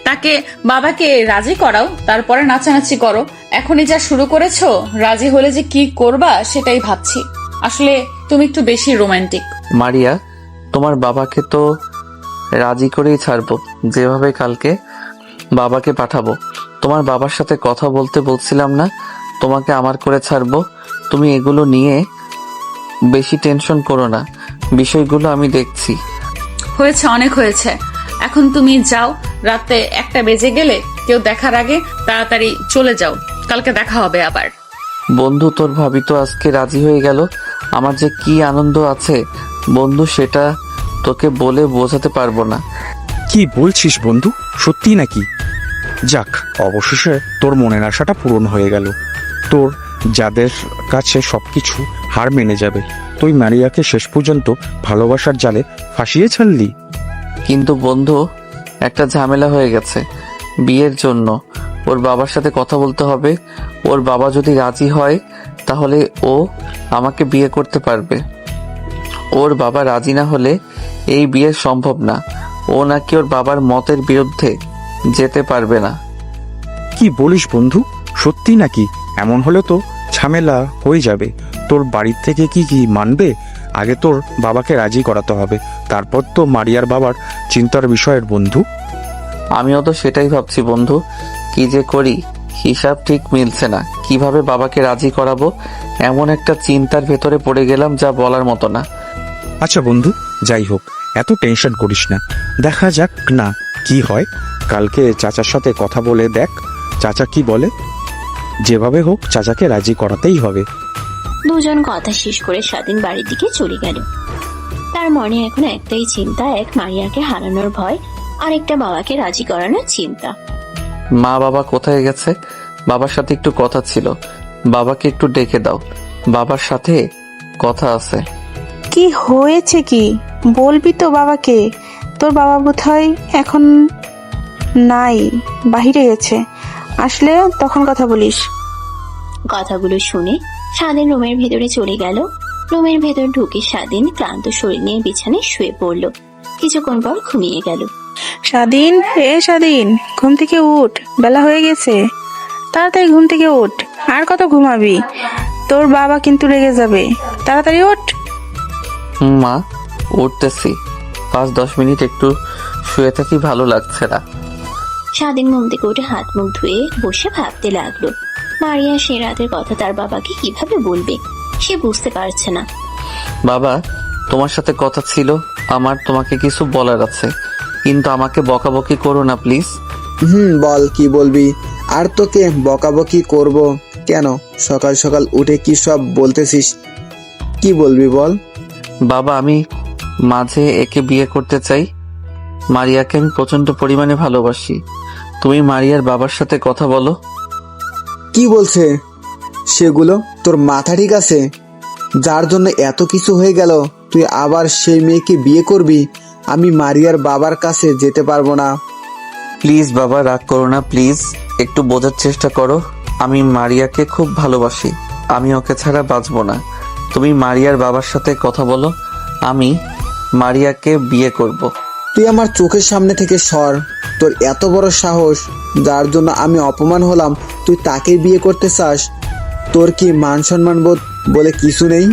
তাকে বাবাকে রাজি করাও, তারপরে নাচানাচি করো। এখনই যা শুরু করেছো, রাজি হলে যে কি করবা সেটাই ভাবছি। আসলে তুমি একটু বেশি রোমান্টিক। মারিয়া, তোমার বাবাকে তো রাজি করেই ছাড়বো, যেভাবে কালকে বাবাকে পাঠাবো। তোমার বাবার সাথে কথা বলতে বলছিলাম না তোমাকে আমার করে ছাড়বো? তুমি এগুলো নিয়ে বেশি টেনশন করো না, বিষয়গুলো আমি দেখছি। হয়েছে, অনেক হয়েছে। এখন তুমি যাও, রাতে 1টা বেজে গেলে কেউ দেখার আগে তাড়াতাড়ি চলে যাও, কালকে দেখা হবে আবার। বন্ধু, তোর ভাবি তো আজকে রাজি হয়ে গেল। আমার যে কি আনন্দ আছে বন্ধু, সেটা তোকে বলে বোঝাতে পারবো না। কি বলছিস বন্ধু, সত্যি নাকি? যাক, অবশেষে তোর মনের আশাটা পূরণ হয়ে গেল। তোর যাদের কাছে সবকিছু হার মেনে যাবে, তুই মারিয়াকে শেষ পর্যন্ত ভালোবাসার জালে ফাঁসিয়ে ছাড়লি। কিন্তু বন্ধু, একটা ঝামেলা হয়ে গেছে বিয়ের জন্য। ওর বাবার সাথে কথা বলতে হবে। ওর বাবা যদি রাজি হয় তাহলে ও আমাকে বিয়ে করতে পারবে। ওর বাবা রাজি না হলে এই বিয়ে সম্ভব না। ও নাকি ওর বাবার মতের বিরুদ্ধে যেতে পারবে না। কি বলিস বন্ধু, সত্যি নাকি? এমন হলে তো ঝামেলা হয়ে যাবে। তোর বাড়ির থেকে কি কি মানবে? আগে তোর বাবাকে রাজি করাতে হবে, তারপর তো মারিয়ার বাবার চিন্তার বিষয়ের বন্ধু। আমিও তো সেটাই ভাবছি বন্ধু, কি যে করি হিসাব ঠিক মিলছে না। কিভাবে বাবাকে রাজি করাবো এমন একটা চিন্তার ভেতরে পড়ে গেলাম যা বলার মতো না। আচ্ছা বন্ধু, যাই হোক, এত টেনশন করিস না, দেখা যাক না কি হয়। কালকে চাচার সাথে কথা বলে দেখ চাচা কি বলে। যেভাবে হোক চাচাকে রাজি করাতেই হবে। দুজন কথা শেষ করে স্বাধীন বাড়ির দিকে চলে গেল। তার মনে এখন একটাই চিন্তা, এক মারিয়াকে হারানোর ভয়, আর একটা বাবাকে রাজি করানোর চিন্তা। মা বাবা কোথায় গেছে? বাবার সাথে একটু কথা ছিল, বাবাকে একটু ডেকে দাও, বাবার সাথে কথা আছে। কি হয়েছে কি বলবি তো বাবাকে? তোর বাবা বোধহয় এখন নাই, বাহিরে গেছে, আসলে তখন কথা বলিস। কথাগুলো শুনে স্বাধীন রুমের ভেতরে চলে গেল। রুমের ভেতর ঢুকে স্বাধীন ক্লান্ত শরীর নিয়ে বিছানায় শুয়ে পড়ল। কিছুক্ষণ পর ঘুমিয়ে গেল। স্বাধীন, স্বাধীন, ঘুম থেকে উঠ, বেলা হয়ে গেছে, তাড়াতাড়ি ঘুম থেকে উঠ। আর কত ঘুমাবি? তোর বাবা কিন্তু রেগে যাবে, তাড়াতাড়ি ওঠ। মা, উঠতেছি। 5-10 মিনিট একটু শুয়ে থাকি, ভালো লাগছে না। স্বাধীন ঘুম থেকে উঠে হাত মুখ ধুয়ে বসে ভাবতে লাগলো, মারিয়া সে রাতের কথা তার বাবাকে কিভাবে বলবে, সে বুঝতে পারছে না। বাবা, তোমার সাথে কথা ছিল আমার, তোমাকে কিছু বলার আছে, কিন্তু আমাকে বকাবকি করো না প্লিজ। বল, কি বলবি? আর তোকে বকাবকি করব কেন? সকাল সকাল উঠে কি সব বলতেছিস? কি বলবি বল? বাবা, আমি মাঝে একে বিয়ে করতে চাই। মারিয়াকে আমি প্রচন্ড পরিমাণে ভালোবাসি। তুমি মারিয়ার বাবার সাথে কথা বলো। কি বলছে সেগুলো? তোর মাথা ঠিক আছে? যার জন্য এত কিছু হয়ে গেল, তুই আবার সেই মেয়েকে বিয়ে করবি? আমি মারিয়ার বাবার কাছে যেতে পারবো না। প্লিজ বাবা, রাগ করো না প্লিজ, একটু বোঝার চেষ্টা করো। আমি মারিয়াকে খুব ভালোবাসি, আমি ওকে ছাড়া বাঁচবো না। তুমি মারিয়ার বাবার সাথে কথা বলো, আমি মারিয়াকে বিয়ে করব। তুই আমার চোখের সামনে থেকে সর। তোর এত বড় সাহস, যার জন্য আমি অপমান হলাম, তুই তাকে বিয়ে করতে চাস? তোর কি মান সম্মান বোধ বলে কিছু নেই?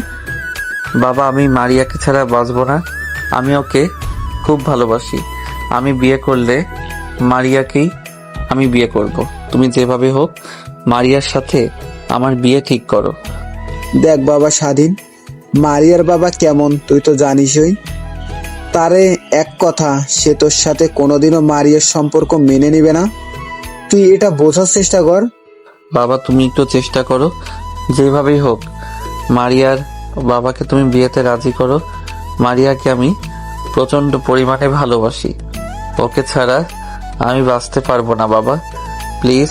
বাবা আমি মারিয়াকে ছাড়া বাঁচবো না। আমি ওকে খুব ভালোবাসি। আমি বিয়ে করলে মারিয়াকেই আমি বিয়ে করব। তুমি যেভাবে হোক মারিয়ার সাথে আমার বিয়ে ঠিক করো। দেখ বাবা স্বাধীন, মারিয়ার বাবা কেমন তুই তো জানিসই। তারে এক কথা, সে তোর সাথে কোনোদিনও মারিয়ার সম্পর্ক মেনে নিবে না। তুই এটা বোঝার চেষ্টা কর। বাবা তুমি একটু চেষ্টা করো, যেভাবেই হোক মারিয়ার বাবাকে তুমি বিয়েতে রাজি করো। মারিয়াকে আমি প্রচন্ড পরিমাণে ভালোবাসি। ওকে ছাড়া আমি বাঁচতে পারবো না বাবা। প্লিজ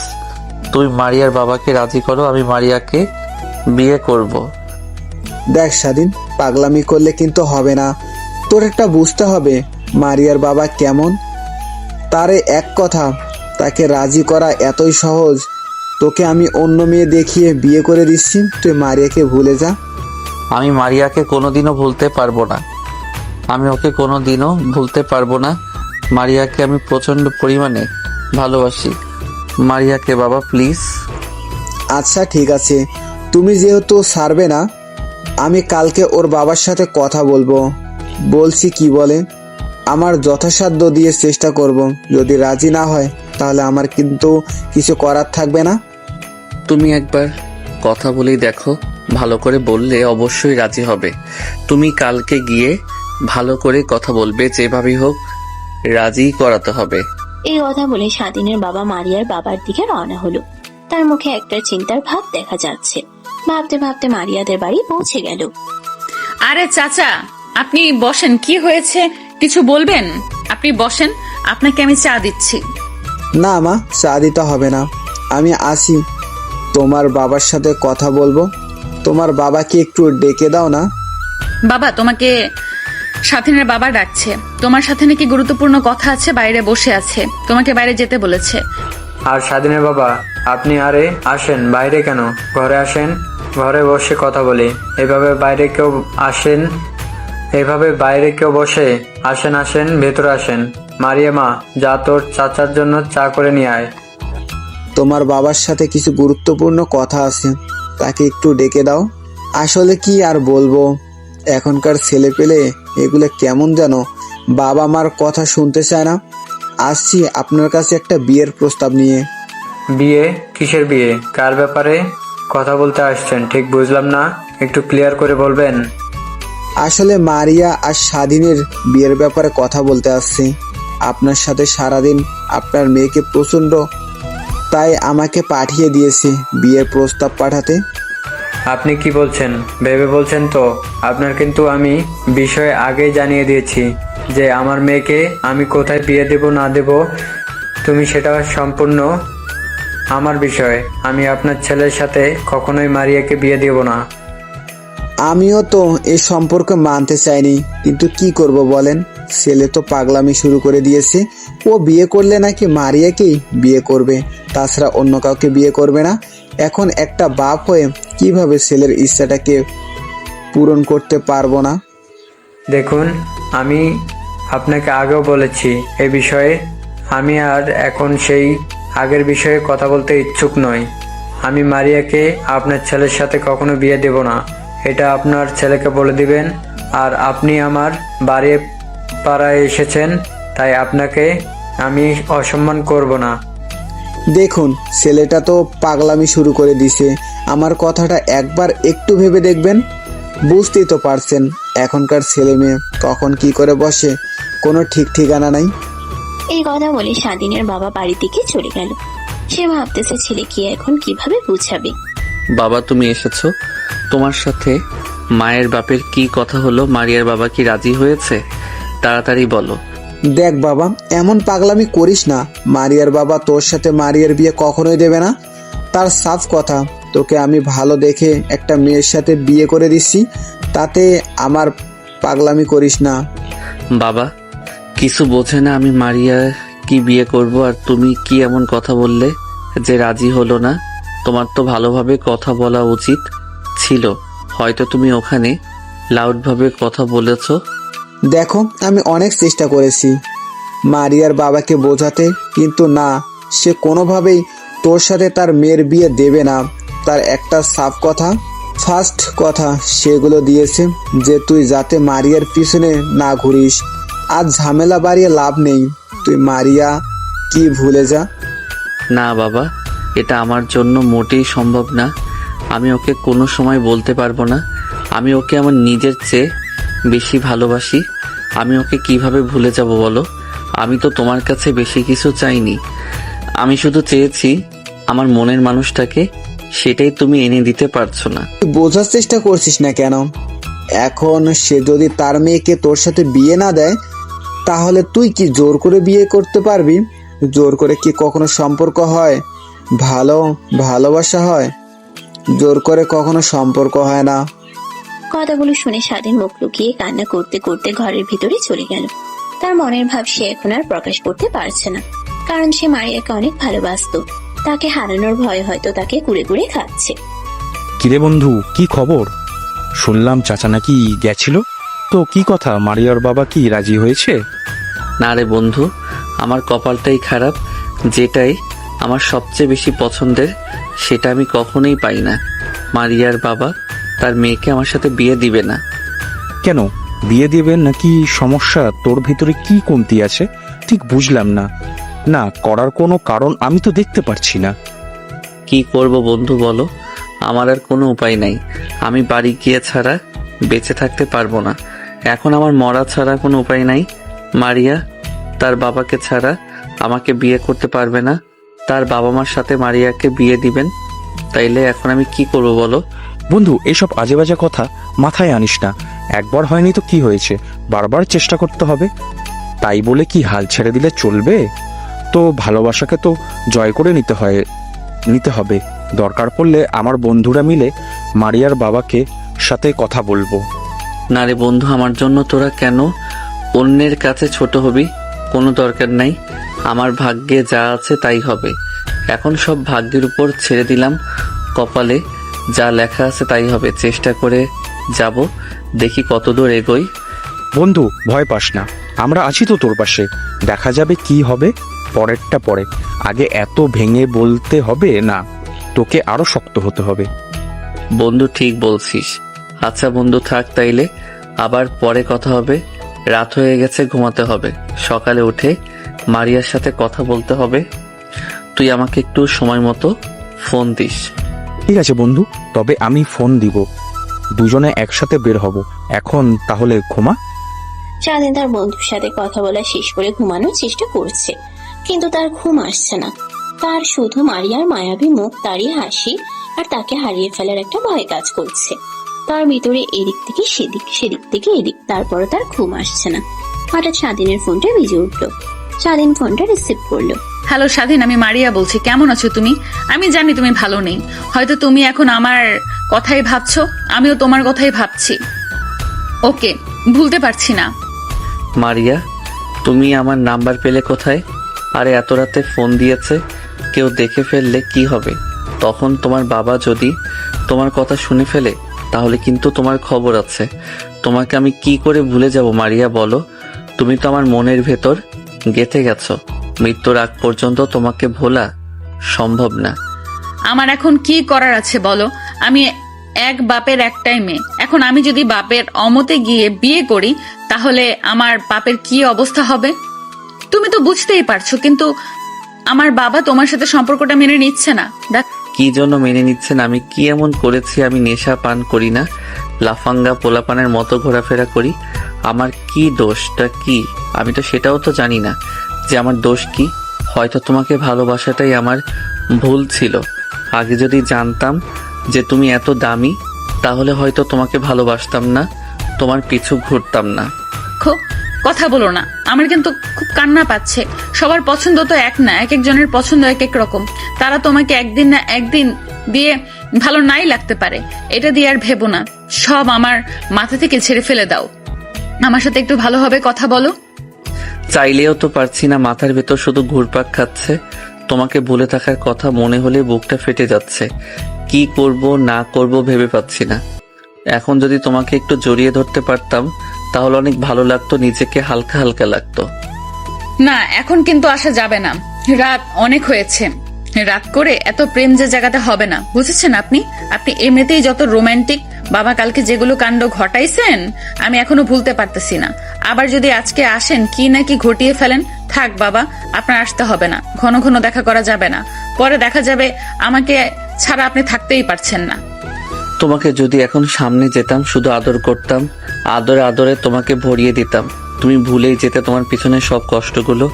তুই মারিয়ার বাবাকে রাজি করো, আমি মারিয়াকে বিয়ে করব। দেখ স্বাধীন, পাগলামি করলে কিন্তু হবে না। তোর একটা বুঝতে হবে মারিয়ার বাবা কেমন। তারে এক কথা, তাকে রাজি করা এতই সহজ। তোকে আমি অন্য মেয়ে দেখিয়ে বিয়ে করে দিচ্ছি, তুই মারিয়াকে ভুলে যা। আমি মারিয়াকে কোনোদিনও ভুলতে পারবো না। আমি ওকে কোনোদিনও ভুলতে পারবো না। মারিয়াকে আমি প্রচন্ড পরিমাণে ভালোবাসি। মারিয়াকে বাবা প্লিজ। আচ্ছা ঠিক আছে, তুমি যেহেতু ছাড়বে না, আমি কালকে ওর বাবার সাথে কথা বলবো। বলছি কি বলে, আমার যথাসাধ্য দিয়ে চেষ্টা করব। যদি রাজি না হয় তাহলে আমার কিন্তু কিছু করার থাকবে না। তুমি একবার কথা বলেই দেখো, ভালো করে বললে অবশ্যই রাজি হবে। তুমি কালকে গিয়ে ভালো করে কথা বলবে, যেভাবেই হোক রাজি করাতে হবে। এই কথা বলে স্বাধীনের বাবা মারিয়ার বাবার দিকে রওনা হলো। তার মুখে একটা চিন্তার ভাব দেখা যাচ্ছে। ভাবতে ভাবতে মারিয়াদের বাড়ি পৌঁছে গেল। আরে চাচা, আপনি বসেন, কি হয়েছে কিছু বলবেন? আপনি বসেন, আপনাকে আমি চা দিচ্ছি। না মা, চা দিতে হবে না, আমি আসি। তোমার বাবার সাথে কথা বলবো। তোমার বাবাকে একটু ডেকে দাও না। বাবা তোমাকে স্বাধীনের বাবা ডাকছে। তোমার সাথে নাকি গুরুত্বপূর্ণ কথা আছে, বাইরে বসে আছে, তোমাকে বাইরে যেতে বলেছে। আর স্বাধীনের বাবা, আপনি আরে আসেন, বাইরে কেন, ঘরে আসেন, ঘরে বসে কথা বলি। এভাবে বাইরে কেউ বসে? আসেন আসেন, ভেতরে আসেন। মারিয়া মা, যা তোর চাচার জন্য চা করে নিয়ে আয়। তোমার বাবার সাথে কিছু গুরুত্বপূর্ণ কথা আছে, তাকে একটু ডেকে দাও। আসলে কি আর বলবো, এখনকার ছেলে পেলে এগুলো কেমন যেন বাবা মার কথা শুনতে চায় না। আসছি আপনার কাছে একটা বিয়ের প্রস্তাব নিয়ে। বিয়ে? কিসের বিয়ে? কার ব্যাপারে কথা বলতে আসছেন ঠিক বুঝলাম না, একটু ক্লিয়ার করে বলবেন? আসলে মারিয়া আর স্বাধীনের বিয়ের ব্যাপারে কথা বলতে আসছি। আপনার সাথে সারাদিন আপনার মেয়েকে প্রচন্ড, তাই আমাকে পাঠিয়ে দিয়েছে বিয়ের প্রস্তাব পাঠাতে। আপনি কি বলছেন? ভেবে বলছেন তো? আপনার কিন্তু আমি বিষয়ে আগেই জানিয়ে দিয়েছি যে আমার মেয়েকে আমি কোথায় বিয়ে দেব না দেব, তুমি সেটা সম্পূর্ণ আমার বিষয়। আমি আপনার ছেলের সাথে কখনোই মারিয়াকে বিয়ে দেব না। আমিও তো এই সম্পর্কে মানতে চাইনি, কিন্তু কি করব বলেন, ছেলে তো পাগলামি শুরু করে দিয়েছে। ও বিয়ে করলে নাকি মারিয়াকেই বিয়ে করবে, তাছাড়া অন্য কাউকে বিয়ে করবে না। এখন একটা বাপ হয়ে কিভাবে ছেলের ইচ্ছাটাকে পূরণ করতে পারবো না? দেখুন, আমি আপনাকে আগেও বলেছি এই বিষয়ে, আমি আর এখন সেই আগের বিষয়ে কথা বলতে ইচ্ছুক নই। আমি মারিয়াকে আপনার ছেলের সাথে কখনো বিয়ে দেব না, এটা আপনার ছেলেকে বলে দিবেন। আর আপনি আমার বাড়ির পাড়ায় এসেছেন, তাই আপনাকে আমি অসম্মান করব না। দেখুন, ছেলেটা তো পাগলামি শুরু করে দিছে। আমার কথাটা একবার একটু ভেবে দেখবেন। বুঝতেই তো পারছেন এখনকার ছেলে মেয়ে কখন কি করে বসে, কোনো ঠিক ঠিকানা নাই। এই কথা বলে স্বাধীনের বাবা বাড়ি দিকে চলে গেল। সে ভাবতেছে ছেলেকে এখন কিভাবে বুঝাবে। বাবা তুমি এসেছো, তোমার সাথে মায়ের বাপের কি কথা হলো? মারিয়ার বাবা কি রাজি হয়েছে? তাড়াতাড়ি বলো। দেখ বাবা, এমন পাগলামি করিস না। মারিয়ার বাবা তোর সাথে মারিয়ার বিয়ে কখনোই দেবে না, তার সাফ কথা। তোকে আমি ভালো দেখে একটা মেয়ের সাথে বিয়ে করে দিচ্ছি, তাতে আমার পাগলামি করিস না। বাবা কিছু বোঝে না, আমি মারিয়া কি বিয়ে করব, আর তুমি কি এমন কথা বললে যে রাজি হলো না? তোমার তো ভালোভাবে কথা বলা উচিত ছিল, হয়তো তুমি ওখানে লাউডভাবে কথা বলেছো। দেখো, আমি অনেক চেষ্টা করেছি মারিয়ার বাবাকে বোঝাতে, কিন্তু না, সে কোনোভাবেই তোর সাথে তার মেয়ের বিয়ে দেবে না। তার একটা সাফ কথা, ফার্স্ট কথা সেগুলো দিয়েছে যে তুই যাতে মারিয়ার পিছনে না ঘুরিস। আর ঝামেলা বাড়িয়ে লাভ নেই, তুই মারিয়া কি ভুলে যা। না বাবা, এটা আমার জন্য মোটেই সম্ভব না। আমি ওকে কোনো সময় বলতে পারবো না আমি ওকে আমার নিজের চেয়ে বেশি ভালোবাসি। আমি ওকে কিভাবে ভুলে যাব বলো? আমি তো তোমার কাছে বেশি কিছু চাইনি। আমি শুধু চেয়েছি আমার মনের মানুষটাকে, সেটাই তুমি এনে দিতে পারছো না। তুই বোঝার চেষ্টা করছিস না কেন? এখন সে যদি তার মেয়েকে তোর সাথে বিয়ে না দেয়, তাহলে তুই কি জোর করে বিয়ে করতে পারবি? জোর করে কি কখনো সম্পর্ক হয়? ভালোবাসা হয়? জোর করে কখনো সম্পর্ক হয় না। কথাগুলো শুনে স্বাধীন মুখ লুকিয়ে কান্না করতে করতে ঘরের ভিতরে চলে গেল। তার মনের ভাব সে এখন আর প্রকাশ করতে পারছে না, কারণ সে মারিয়াকে অনেক ভালোবাসতো। তাকে হারানোর ভয় হয়তো তাকে কুড়ে কুড়ে খাচ্ছে। কিরে বন্ধু, কি খবর? শুনলাম চাচা নাকি গেছিল, তো কি কথা, মারিয়ার বাবা কি রাজি হয়েছে? না রে বন্ধু, আমার কপালটাই খারাপ। যেটাই আমার সবচেয়ে বেশি পছন্দের সেটা আমি কখনোই পাই না। মারিয়ার বাবা তার মেয়েকে আমার সাথে বিয়ে দিবে না। কেন বিয়ে দেবেন নাকি? সমস্যা তোর ভিতরে কি কমতি আছে ঠিক বুঝলাম না। না করার কোনো কারণ আমি তো দেখতে পারছি না। কি করব বন্ধু বলো? আমার আর কোনো উপায় নাই। আমি বাড়ি গিয়ে ছাড়া বেঁচে থাকতে পারবো না। এখন আমার মরা ছাড়া কোনো উপায় নাই। মারিয়া তার বাবাকে ছাড়া আমাকে বিয়ে করতে পারবে না। তার বাবা মার সাথে মারিয়াকে বিয়ে দিবেন। তাইলে এখন আমি কি করব বলো? বন্ধু, এসব আজে বাজে কথা মাথায় আনিস না। একবার হয়নি তো কি হয়েছে, বারবার চেষ্টা করতে হবে। তাই বলে কি হাল ছেড়ে দিলে চলবে? তো ভালোবাসাকে তো জয় করে নিতে হবে। দরকার পড়লে আমার বন্ধুরা মিলে মারিয়ার বাবাকে সাথে কথা বলবো। না রে বন্ধু, আমার জন্য তোরা কেন অন্যের কাছে ছোট হবি? কোনো দরকার নাই। আমার ভাগ্যে যা আছে তাই হবে। এখন সব ভাগ্যের উপর ছেড়ে দিলাম। কপালে যা লেখা আছে তাই হবে। চেষ্টা করে যাব, দেখি কতদূর এগোই। বন্ধু ভয় পাস না, আমরা আছি তো তোর পাশে। দেখা যাবে কি হবে, পরেরটা পরে। আগে এত ভেঙে বলতে হবে না, তোকে আরো শক্ত হতে হবে। বন্ধু ঠিক বলছিস। আচ্ছা বন্ধু থাক তাইলে, আবার পরে কথা হবে। রাত হয়ে গেছে, ঘুমাতে হবে। সকালে উঠে মারিয়ার সাথে কথা বলতে হবে। তুই আমাকে একটু সময় মতো ফোন দিস। ঠিক আছে বন্ধু, তবে আমি ফোন দিব। দুজনে একসাথে বের হব। এখন তাহলে ঘুমা। স্বাধীন তার বন্ধুর সাথে কথা বলা শেষ করে ঘুমানোর চেষ্টা করছে, কিন্তু তার ঘুম আসছে না। তার শুধু মারিয়ার মায়াবী মুখ, তারই হাসি আর তাকে হারিয়ে ফেলার একটা ভয় কাজ করছে। তার ভিতরে এদিক থেকে সেদিক, সেদিক থেকে এদিক, তারপরও তার ঘুম আসছে না। হঠাৎ স্বাধীনের ফোনটা বেজে উঠলো। স্বাধীন ফোনটা রিসিভ করলো। হ্যালো স্বাধীন, আমি মারিয়া বলছি। কেমন আছো তুমি? আমি জানি তুমি ভালো নেই। হয়তো তুমি এখন আমার কথাই ভাবছো, আমিও তোমার কথাই ভাবছি। ওকে, ভুলতে পারছি না। মারিয়া, তুমি আমার নাম্বার পেলে কোথায়? আরে এত রাতে ফোন দিয়েছে, কেউ দেখে ফেললে কি হবে? তখন তোমার বাবা যদি তোমার কথা শুনে ফেলে, তাহলে কিন্তু তোমার খবর আছে। তোমাকে আমি কি করে ভুলে যাব মারিয়া বলো? তুমি তো আমার মনের ভেতর গেঁথে গেছো। মৃত্যুর আগ পর্যন্ত তোমাকে ভোলা সম্ভব না। আমার এখন কি করার আছে বলো? আমি এক বাপের একটাই মেয়ে। এখন আমি যদি বাপের অমতে গিয়ে বিয়ে করি, তাহলে আমার বাপের কি অবস্থা হবে তুমি তো বুঝতেই পারছো। কিন্তু আমার বাবা তোমার সাথে সম্পর্কটা মেনে নিচ্ছে না। দেখ কি জন্য মেনে নিচ্ছেন? আমি কি এমন করেছি? আমি নেশা পান করি না, লাফাঙ্গা পোলাপানের মতো ঘোরাফেরা করি। আমার কি দোষটা কি? আমি তো সেটাও তো জানি না যে আমার দোষ কি। হয়তো তোমাকে ভালোবাসাটাই আমার ভুল ছিল। আগে যদি জানতাম যে তুমি এত দামি, তাহলে হয়তো তোমাকে ভালোবাসতাম না, তোমার পিছু ঘুরতাম না। কথা বলো না, আমার কিন্তু খুব কান্না পাচ্ছে। সবার পছন্দ তো এক না, এক একজনের পছন্দ এক এক রকম। তারা তোমাকে একদিন না একদিন দিয়ে ভালো নাই লাগতে পারে। এটা দিয়ে আর ভেবো না, সব আমার মাথা থেকে ছেড়ে ফেলে দাও। আমার সাথে একটু ভালোভাবে কথা বলো। চাইলেও তো পারছি না, মাথার ভেতর শুধু ঘুরপাক খাচ্ছে। তোমাকে ভুলে থাকার কথা মনে হলে বুকটা ফেটে যাচ্ছে। কি করব না করব ভেবে পাচ্ছি না। এখন যদি তোমাকে একটু জড়িয়ে ধরতে পারতাম, তাহলে অনেক ভালো লাগতো, নিজেকে হালকা হালকা লাগতো। না, এখন কিন্তু আসা যাবে না। রাত অনেক হয়েছে। রাত করে এত প্রেম যে জায়গাতে হবে না, বুঝেছেন? আপনি আপনি এমনিতেই যত রোমান্টিক। বাবা কালকে যেগুলো কাণ্ড ঘটাইছেন আমি এখনো ভুলতে পারতেছি না। আবার যদি আজকে আসেন কি না কি ঘটিয়ে ফেলেন, থাক বাবা, আপনার আসতে হবে না। ঘন ঘন দেখা করা যাবে না, পরে দেখা যাবে আমাকে ছাড়া আপনি থাকতেই পারছেন না। তোমাকে যদি এখন সামনে যেতাম, শুধু আদর করতাম, আদরে আদরে তোমাকে ভরিয়ে দিতাম, তুমি ভুলেই যেতে তোমার পিছনে সব কষ্টগুলো।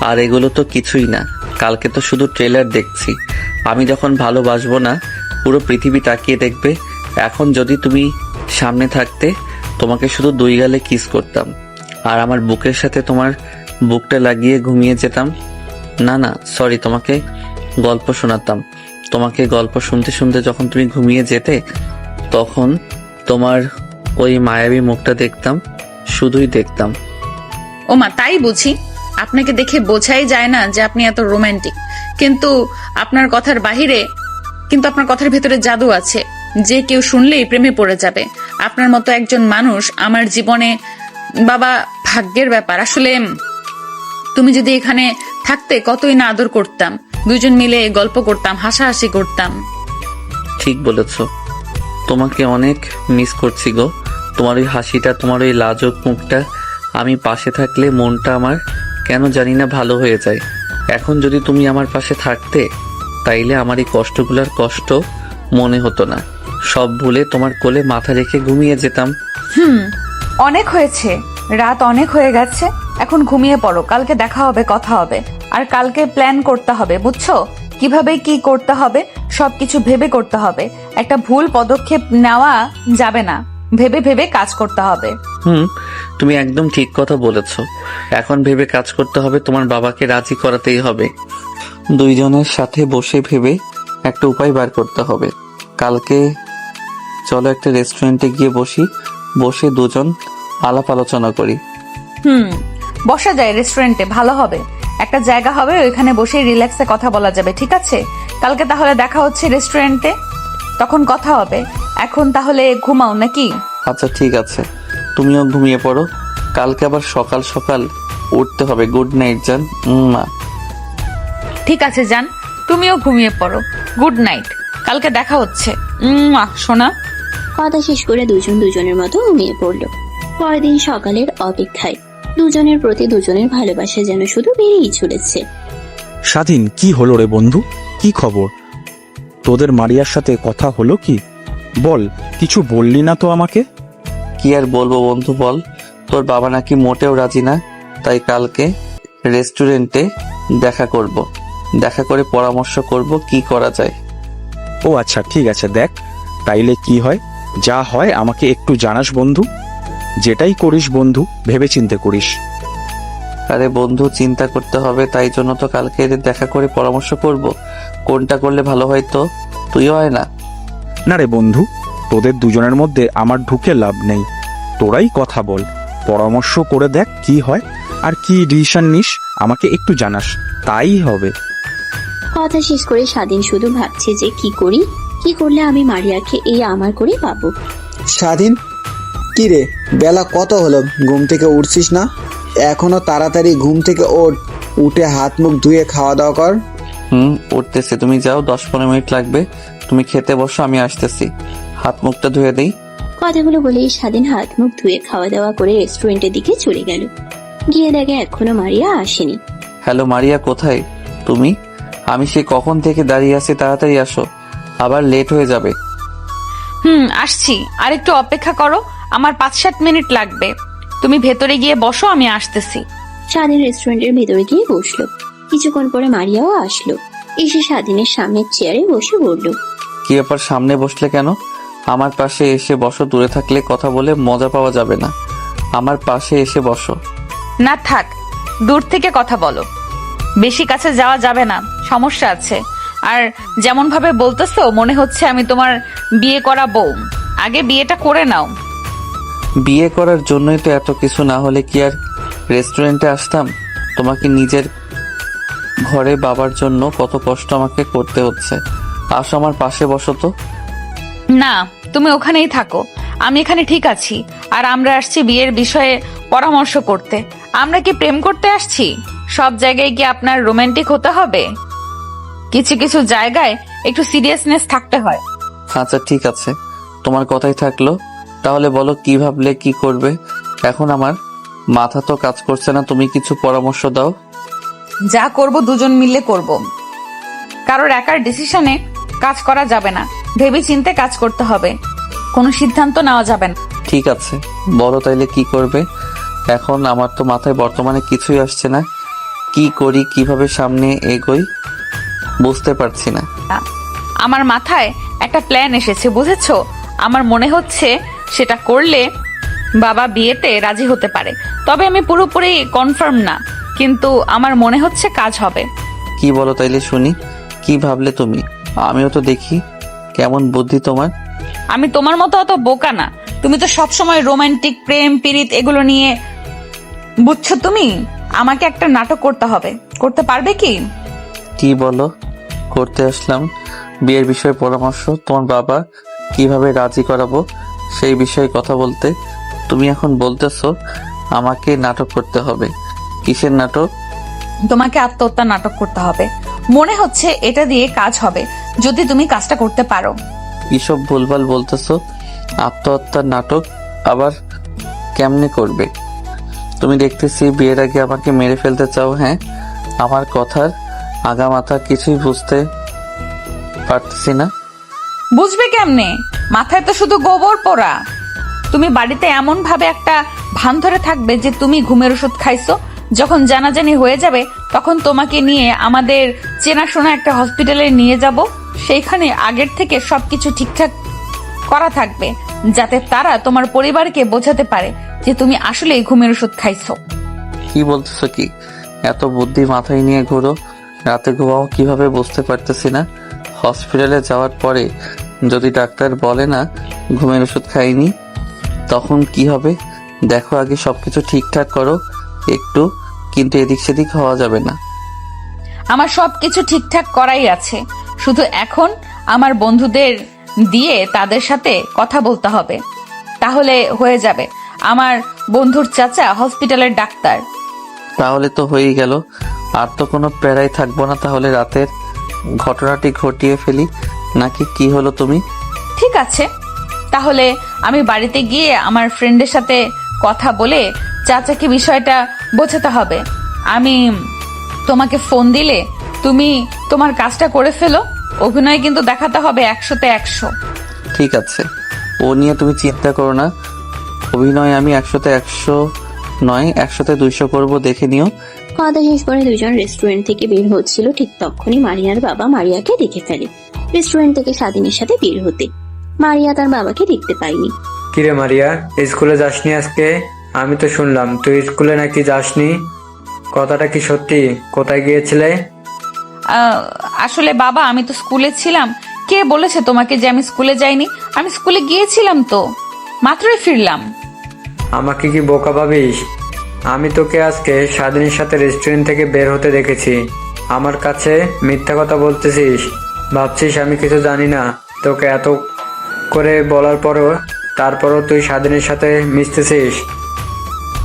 আর এগুলো তো কিছুই না, কালকে তো শুধু ট্রেলার দেখছি। আমি যখন ভালোবাসবো না, পুরো পৃথিবী তাকিয়ে দেখবে। এখন যদি তুমি সামনে থাকতে, তোমাকে শুধু 2 গালে কিস করতাম, আর আমার বুকের সাথে তোমার বুকটা লাগিয়ে ঘুমিয়ে যেতাম। না সরি, তোমাকে গল্প শোনাতাম। তোমাকে গল্প শুনতে শুনতে যখন তুমি ঘুমিয়ে যেতে, তখন তোমার ওই মায়াবী মুখটা দেখতাম, শুধুই দেখতাম। ওমা, তাই বুঝি? আপনাকে দেখে বোঝাই যায় না যে আপনি এত রোমান্টিক, কিন্তু আপনার কথার বাহিরে, কিন্তু আপনার কথার ভেতরে জাদু আছে, যে কেউ শুনলেই প্রেমে পড়ে যাবে। আপনার মতো একজন মানুষ আমার জীবনে, বাবা, ভাগ্যের ব্যাপার। আসলে তুমি যদি এখানে থাকতে কতই না আদর করতাম, দুজন মিলে গল্প করতাম, হাসাহাসি করতাম। ঠিক বলেছ, তোমাকে অনেক মিস করছি গো। তোমার ওই হাসিটা, তোমার ওই লাজুক মুখটা, আমি পাশে থাকলে মনটা আমার কেন জানি না ভালো হয়ে যায়। এখন যদি তুমি আমার পাশে থাকতে, তাইলে আমার এই কষ্টগুলোর কষ্ট মনে হতো না। সব ভুলে তোমার কোলে মাথা রেখে ঘুমিয়ে যেতাম। অনেক হয়েছে, রাত অনেক হয়ে গেছে, এখন ঘুমিয়ে পড়ো। কালকে দেখা হবে, কথা হবে, আর কালকে প্ল্যান করতে হবে, বুঝছো? কিভাবে কি করতে হবে সবকিছু ভেবে করতে হবে। একটা ভুল পদক্ষেপ নেওয়া যাবে না, ভেবে ভেবে কাজ করতে হবে। তুমি একদম ঠিক কথা বলেছ। এখন ভেবে কাজ করতে হবে, তোমার বাবাকে রাজি করাতেই হবে। দুইজনের সাথে বসে ভেবে একটা উপায় বার করতে হবে। কালকে চলো একটা রেস্টুরেন্টে গিয়ে বসে দুজন আলাপ আলোচনা করি। বসা যায় রেস্টুরেন্টে, ভালো হবে। একটা জায়গা হবে, ওইখানে বসে রিল্যাক্সে কথা বলা যাবে, ঠিক আছে? কালকে তাহলে দেখা হচ্ছে রেস্টুরেন্টে, তখন কথা হবে। এখন তাহলে ঘুমাও নাকি? আচ্ছা ঠিক আছে, তুমিও ঘুমিয়ে পড়ো, কালকে আবার সকাল সকাল উঠতে হবে। গুড নাইট জান। ঠিক আছে জান, তুমিও ঘুমিয়ে পড়ো। গুড নাইট, কালকে দেখা হচ্ছে। সোনা। কথা শেষ করে দুজন দুজনের মতো ঘুমিয়ে পড়ল। পরের দিন সকালের অপেক্ষায় দুজনের প্রতি দুজনের ভালোবাসা যেন শুধু বেড়েই চলেছে। স্বাধীন, কি হলো রে বন্ধু? কি খবর? তোদের মারিয়ার সাথে কথা হলো কি? বল, কিছু বললি না তো আমাকে। কি আর বলবো বন্ধু, বল। তোর বাবা নাকি মোটেও রাজি না, তাই কালকে রেস্টুরেন্টে দেখা করে পরামর্শ করব কি করা যায়। ও আচ্ছা, ঠিক আছে, দেখ তাইলে কি হয়। যা হয় আমাকে একটু জানাস বন্ধু। যেটাই করিস বন্ধু, ভেবেচিন্তে করিস। আরে বন্ধু, চিন্তা করতে হবে, তাই জন্য তো কালকে দেখা করে পরামর্শ করব। কোনটা করলে ভালো হয়, তো তুইও হয় না? না রে বন্ধু, তোদের দুজনের মধ্যে আমার ঢুকে লাভ নেই। তোরাই কথা বল, পরামর্শ করে দেখ কি হয়, আর কি ডিসিশন নিস আমাকে একটু জানাস, তাই হবে। কথা শেষ করে স্বাধীন শুধু ভাবছে যে কি করলে আমি মারিয়াকে এই আমার করে পাবো। স্বাধীন, কি রে, বেলা কত হলো? ঘুম থেকে উঠছিস না? এখনো তাড়াতাড়ি ঘুম থেকে ওঠ, উঠে হাত মুখ ধুয়ে খাওয়া দাওয়া কর। উঠতেছে, তুমি যাও, 10-15 মিনিট লাগবে। তুমি খেতে বসো, আমি আসতেছি। হাত মুখটা ধুয়ে দেই। কথাগুলো বলেই স্বাধীন হাত মুখ ধুয়ে খাওয়া দাওয়া করে রেস্টুরেন্টের দিকে চলে গেল। গিয়ে দেখে এখনো মারিয়া আসেনি। হ্যালো মারিয়া, কোথায় তুমি? আমি সে কখন থেকে দাঁড়িয়ে আছি, তাড়াতাড়ি আসো, আবার লেট হয়ে যাবে। আসছি, আর একটু অপেক্ষা করো, আমার 5-7 মিনিট লাগবে। তুমি ভেতরে গিয়ে বসো, আমি আসতেছি। স্বাধীন রেস্টুরেন্টের ভেতরে গিয়ে বসলো। কিছুক্ষণ পরে মারিয়াও আসলো, এসে স্বাধীনের সামনের চেয়ারে বসে বলল, কি ব্যাপার, সামনে বসলে কেন? আমার পাশে এসে বসো, দূরে থাকলে কথা বলে মজা পাওয়া যাবে না। আমার পাশে এসে বসো। না থাক, দূর থেকে কথা বলো, বেশি কাছে যাওয়া যাবে না, সমস্যা আছে। আর যেমন ভাবে বলতেছো মনে হচ্ছে আমি তোমার বিয়ে করা বউ। আগে বিয়েটা করে নাও। বিয়ে করার জন্যই তো এত কিছু, না হলে কি আর রেস্টুরেন্টে আসতাম? তোমাকে নিজের ঘরে বাবার জন্য কত কষ্ট আমাকে করতে হচ্ছে। আসো, আমার পাশে বসো তো। না, তুমি ওখানেই থাকো, আমি এখানে ঠিক আছি। আর আমরা আসছি বিয়ের বিষয়ে পরামর্শ করতে। আমরা কি প্রেম করতে আসছি? সব জায়গায় কি আপনার রোমান্টিক হতে হবে? কিছু কিছু জায়গায় একটু সিরিয়াসনেস থাকতে হয়। আচ্ছা ঠিক আছে, তোমার কথাই থাকলো। তাহলে বলো কি ভাবলে, কি করবে? এখন আমার মাথা তো কাজ করছে না, তুমি কিছু পরামর্শ দাও। যা করব দুজন মিলে করব, কারোর একার ডিসিশনে কাজ করা যাবে না, ভেবে চিন্তে কাজ করতে হবে, কোনো সিদ্ধান্ত নেওয়া যাবে না। ঠিক আছে, বলো তাইলে কি করবে? এখন আমার তো মাথায় বর্তমানে কিছুই আসছে না, কি করি, কিভাবে সামনে এগোই বুঝতে পারছি না। আমার মাথায় একটা প্ল্যান এসেছে, বুঝেছো? আমার মনে হচ্ছে সেটা করলে বাবা বিয়েতে রাজি হতে পারে, তবে আমি পুরোপুরি কনফার্ম না, কিন্তু আমার মনে হচ্ছে কাজ হবে। কি বলো তাইলে শুনি, কি ভাবলে তুমি? আমিও তো দেখি কেমন বুদ্ধি তোমার। আমি তোমার মতো অত বোকা না, তুমি তো সবসময় রোমান্টিক প্রেম পীড়িত এগুলো নিয়ে, বুঝছো? তুমি আমাকে একটা নাটক করতে হবে, করতে পারবে কি? কি বলো? করতে আসলাম বিয়ের বিষয়ে পরামর্শ, তোমার বাবা কিভাবে রাজি করাবো সেই বিষয়ে কথা বলতে। তুমি এখন বলতেছো আমাকে নাটক করতে হবে? কিসের নাটক? তোমাকে আত্মহত্যার নাটক করতে হবে। মনে হচ্ছে এটা দিয়ে কাজ হবে যদি তুমি কাজটা করতে পারো। কিসব ভুলভাল বলতেছো? আত্মহত্যার নাটক আবার কেমনে করবে? তুমি দেখতেছি বিয়ের আগে আমাকে মেরে ফেলতে চাও। হ্যাঁ, আমার কথার আগামাথা কিছুই বুঝতে পারতেছি না। বুঝবে কেমনে? মাথায় তো শুধু গোবর পোড়া। তুমি বাড়িতে এমন ভাবে একটা ভান ধরে থাকবে যে তুমি ঘুমের ওষুধ খাইছো। যখন জানাজানি হয়ে যাবে তখন তোমাকে নিয়ে আমাদের চেনাশোনা একটা হসপিটালে নিয়ে যাব, সেইখানে আগের থেকে সবকিছু ঠিকঠাক করা থাকবে, যাতে তারা তোমার পরিবারকে বোঝাতে পারে যে তুমি আসলেই ঘুমের ওষুধ খাইছো। কি বলতেছো কি? এত বুদ্ধি মাথায় নিয়ে ঘুরো, রাতে ঘুমাও কিভাবে বুঝতে পারতেছি না। হসপিটালে যাওয়ার পরে যদি ডাক্তার বলে না ঘুমের ওষুধ খাইনি, তখন কি হবে? দেখো আগে সবকিছু ঠিকঠাক করো একটু, কিন্তু এদিক সেদিক হওয়া যাবে না। আমার সবকিছু ঠিকঠাক করাই আছে, শুধু এখন আমার বন্ধুদের দিয়ে তাদের সাথে কথা বলতে হবে, তাহলে হয়ে যাবে। আমার বন্ধুর চাচা হসপিটালের ডাক্তার। তাহলে তো হয়েই গেল, আর তো কোনো প্যারাই থাকবো না। তাহলে রাতের ঘটনাটি ঘটিয়ে ফেলি নাকি কি হলো তুমি? ঠিক আছে, তাহলে আমি বাড়িতে গিয়ে আমার ফ্রেন্ডের সাথে কথা বলে চাচাকে বিষয়টা বোঝাতে হবে। আমি তোমাকে ফোন দিলে তুমি তোমার কাজটা করে ফেলো। অভিনয় কিন্তু দেখাতে হবে 100-তে 100। ঠিক আছে, ও নিয়ে তুমি চিন্তা করো না। অভিনয় আমি 100-তে 100 নয়, 100-তে 200 করবো, দেখে নিও। কথা শেষ করে দুজন রেস্টুরেন্ট থেকে বের হচ্ছিল, ঠিক তখনই মারিয়ার বাবা মারিয়াকে দেখে ফেলে রেস্টুরেন্ট থেকে স্বাধীনের সাথে বের হতে। মারিয়া তার বাবাকে দেখতে পায়নি। কিরে মারিয়া, স্কুলে যাসনি আজকে? আমি তো শুনলাম তুই স্কুলে নাকি যাসনি, কথাটা কি সত্যি? কোথায় গিয়েছিলে? আসলে বাবা আমি তো স্কুলে ছিলাম। কে বলেছে তোমাকে যে আমি স্কুলে যাইনি? আমি স্কুলে গিয়েছিলাম তো, মাত্রই ফিরলাম। আমাকে কি বোকা ভাবিস? আমি তোকে আজকে স্বাধীনের সাথে রেস্টুরেন্ট থেকে বের হতে দেখেছি, আমার কাছে মিথ্যা কথা বলতেছিস? ভাবছিস আমি কিছু জানি না? তোকে এত করে বলার পরও তারপরও তুই স্বাধীনের সাথে মিশতেছিস?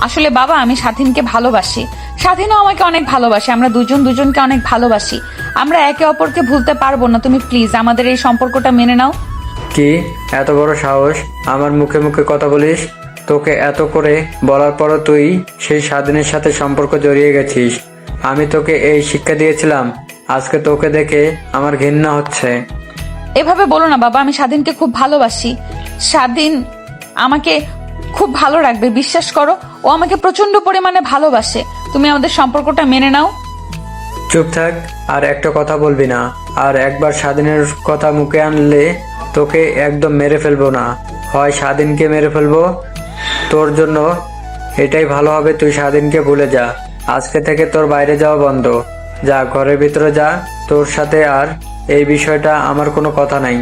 আসলে বাবা আমি স্বাধীনকে ভালোবাসি, স্বাধীনও আমাকে অনেক ভালোবাসে, আমরা দুজন দুজনকে অনেক ভালোবাসি, আমরা একে অপরকে ভুলতে পারবো না। তুমি প্লিজ আমাদের এই সম্পর্কটা মেনে নাও। কি এত বড় সাহস আমার মুখে মুখে কথা বলিস? তোকে এত করে বলার পরও তুই সেই স্বাধীনের সাথে সম্পর্ক জড়িয়ে গেছিস। আমি তোকে এই শিক্ষা দিয়েছিলাম, আজকে তোকে দেখে আমার ঘৃণা হচ্ছে। এভাবে বলো না বাবা, আমি স্বাধীনকে খুব ভালোবাসি। স্বাধীন আমাকে খুব ভালো রাখবে, বিশ্বাস করো। ও আমাকে প্রচন্ড পরিমাণে ভালোবাসে। তুমি আমাদের সম্পর্কটা মেনে নাও। চুপ থাক, আর একটা কথা বলবি না। আর একবার স্বাধীনের কথা মুখে আনলে তোকে একদম মেরে ফেলবো না, হয় স্বাধীনকে মেরে ফেলবো। তোর জন্য এটাই ভালো হবে, তুই স্বাধীনকে ভুলে যা। আজকে থেকে তোর বাইরে যাওয়া বন্ধ, যা ঘরের ভিতরে যা। তোর সাথে আর এই বিষয়টা আমার কোনো কথা নাই।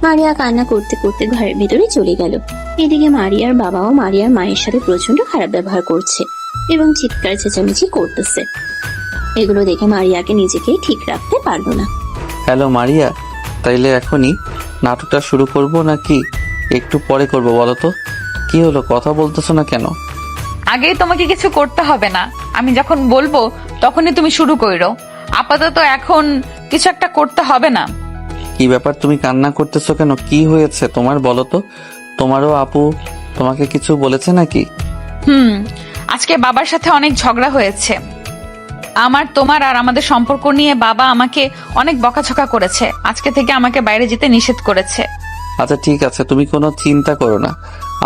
মারিয়া কান্না করতে করতে ঘরের ভেতরে চলে গেল। এদিকে মারিয়ার বাবাও মারিয়ার মায়ের সাথে প্রচন্ড খারাপ ব্যবহার করছে এবং চিৎকার চেঁচামেচি করতেছে। এগুলো দেখে মারিয়াকে নিজেকে ঠিক রাখতে পারলো না। হ্যালো মারিয়া, তাইলে এখনই নাটকটা শুরু করব নাকি একটু পরে করব বলো তো? কি হলো, কথা বলতেছো না কেন? আগেই তোমাকে কিছু করতে হবে না, আমি যখন বলবো তখনই তুমি শুরু করো। আপাতত এখন কিছু একটা করতে হবে না? কি ব্যাপার, তুমি কান্না করতেছো কেন? কি হয়েছে তোমার বলো তো? তোমারও আপু তোমাকে কিছু বলেছে নাকি? আজকে বাবার সাথে অনেক ঝগড়া হয়েছে। তোমার আর আমাদের সম্পর্ক নিয়ে বাবা আমাকে অনেক বকাঝকা করেছে। আজকে থেকে আমাকে বাইরে যেতে নিষেধ করেছে। আচ্ছা ঠিক আছে, তুমি কোনো চিন্তা করো না।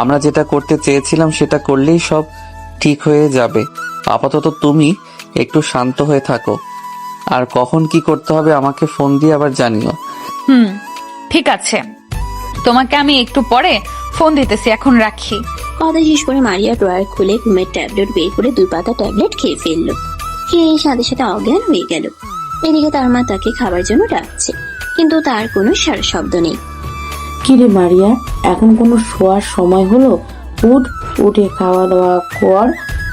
আমরা যেটা করতে চেয়েছিলাম সেটা করলেই সব ঠিক হয়ে যাবে। আপাতত তুমি একটু শান্ত হয়ে থাকো, আর কখন কি করতে হবে আমাকে ফোন দিয়ে আবার জানিও। ঠিক আছে, তোমাকে আমি একটু পরে ফোন দিতেছি, এখন রাখি। কথা শেষ করে মারিয়া ড্রয়ার খুলে ঘুমের ট্যাবলেট বের করে 2 পাতা ট্যাবলেট খেয়ে ফেললো। খেয়ে সাথে সাথে অজ্ঞান হয়ে গেল। এদিকে তার মা তাকে খাবার জন্য ডাকছে, কিন্তু তার কোনো সারা শব্দ নেই। কিরে মারিয়া, এখন কোনো শোয়ার সময় হলো? উঠে খাওয়া দাওয়া কর।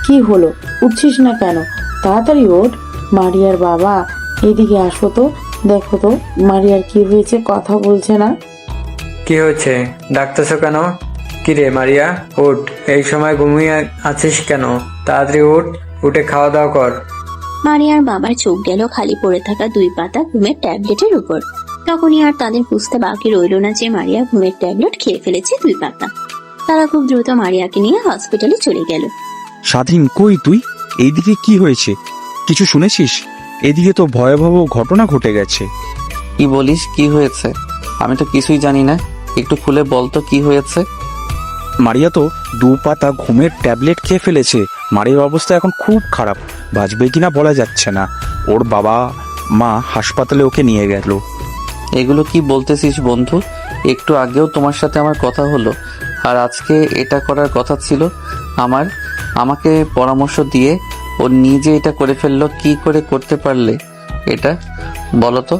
কি হলো, উঠছিস না কেন? তাড়াতাড়ি ওঠ। মারিয়ার বাবা, এদিকে আসো তো, দেখো তো মারিয়ার কি হয়েছে, কথা বলছে না। কি হয়েছে, ডাকতেছো কেন? কিরে মারিয়া, উঠ। এই সময় ঘুমিয়ে আছিস কেন? তাড়াতাড়ি উঠ, উঠে খাওয়া দাওয়া কর। মারিয়ার বাবার চোখ গেল খালি পড়ে থাকা 2 পাতা ঘুমের ট্যাবলেটের উপর। তখনই আর তাদের বুঝতে বাকি রইল না যে মারিয়া ঘুমের ট্যাবলেট খেয়ে ফেলেছে 2 পাতা। তারা খুব দ্রুত মারিয়াকে নিয়ে হসপিটালে চলে গেল। স্বাধীন, কই তুই? এইদিকে কি হয়েছে? কিছু শুনেছিস? এদিকে তো ভয়াবহ ঘটনা ঘটে গেছে। কি বলিস, কি হয়েছে? আমি তো কিছুই জানি না, একটু খুলে বল তো কি হয়েছে। মারিয়া তো 2 পাতা ঘুমের ট্যাবলেট খেয়ে ফেলেছে। মারিয়ার অবস্থা এখন খুব খারাপ, বাঁচবে কিনা বলা যাচ্ছে না। ওর বাবা মা হাসপাতালে ওকে নিয়ে গেল। এগুলো কি বলতেছিস বন্ধু? একটু আগেও তোমার সাথে আমার কথা হলো, আর আজকে এটা করার কথা ছিল। আমাকে পরামর্শ দিয়ে ও নিজে এটা করে ফেললো। কি করে করতে পারলে এটা বলো তো?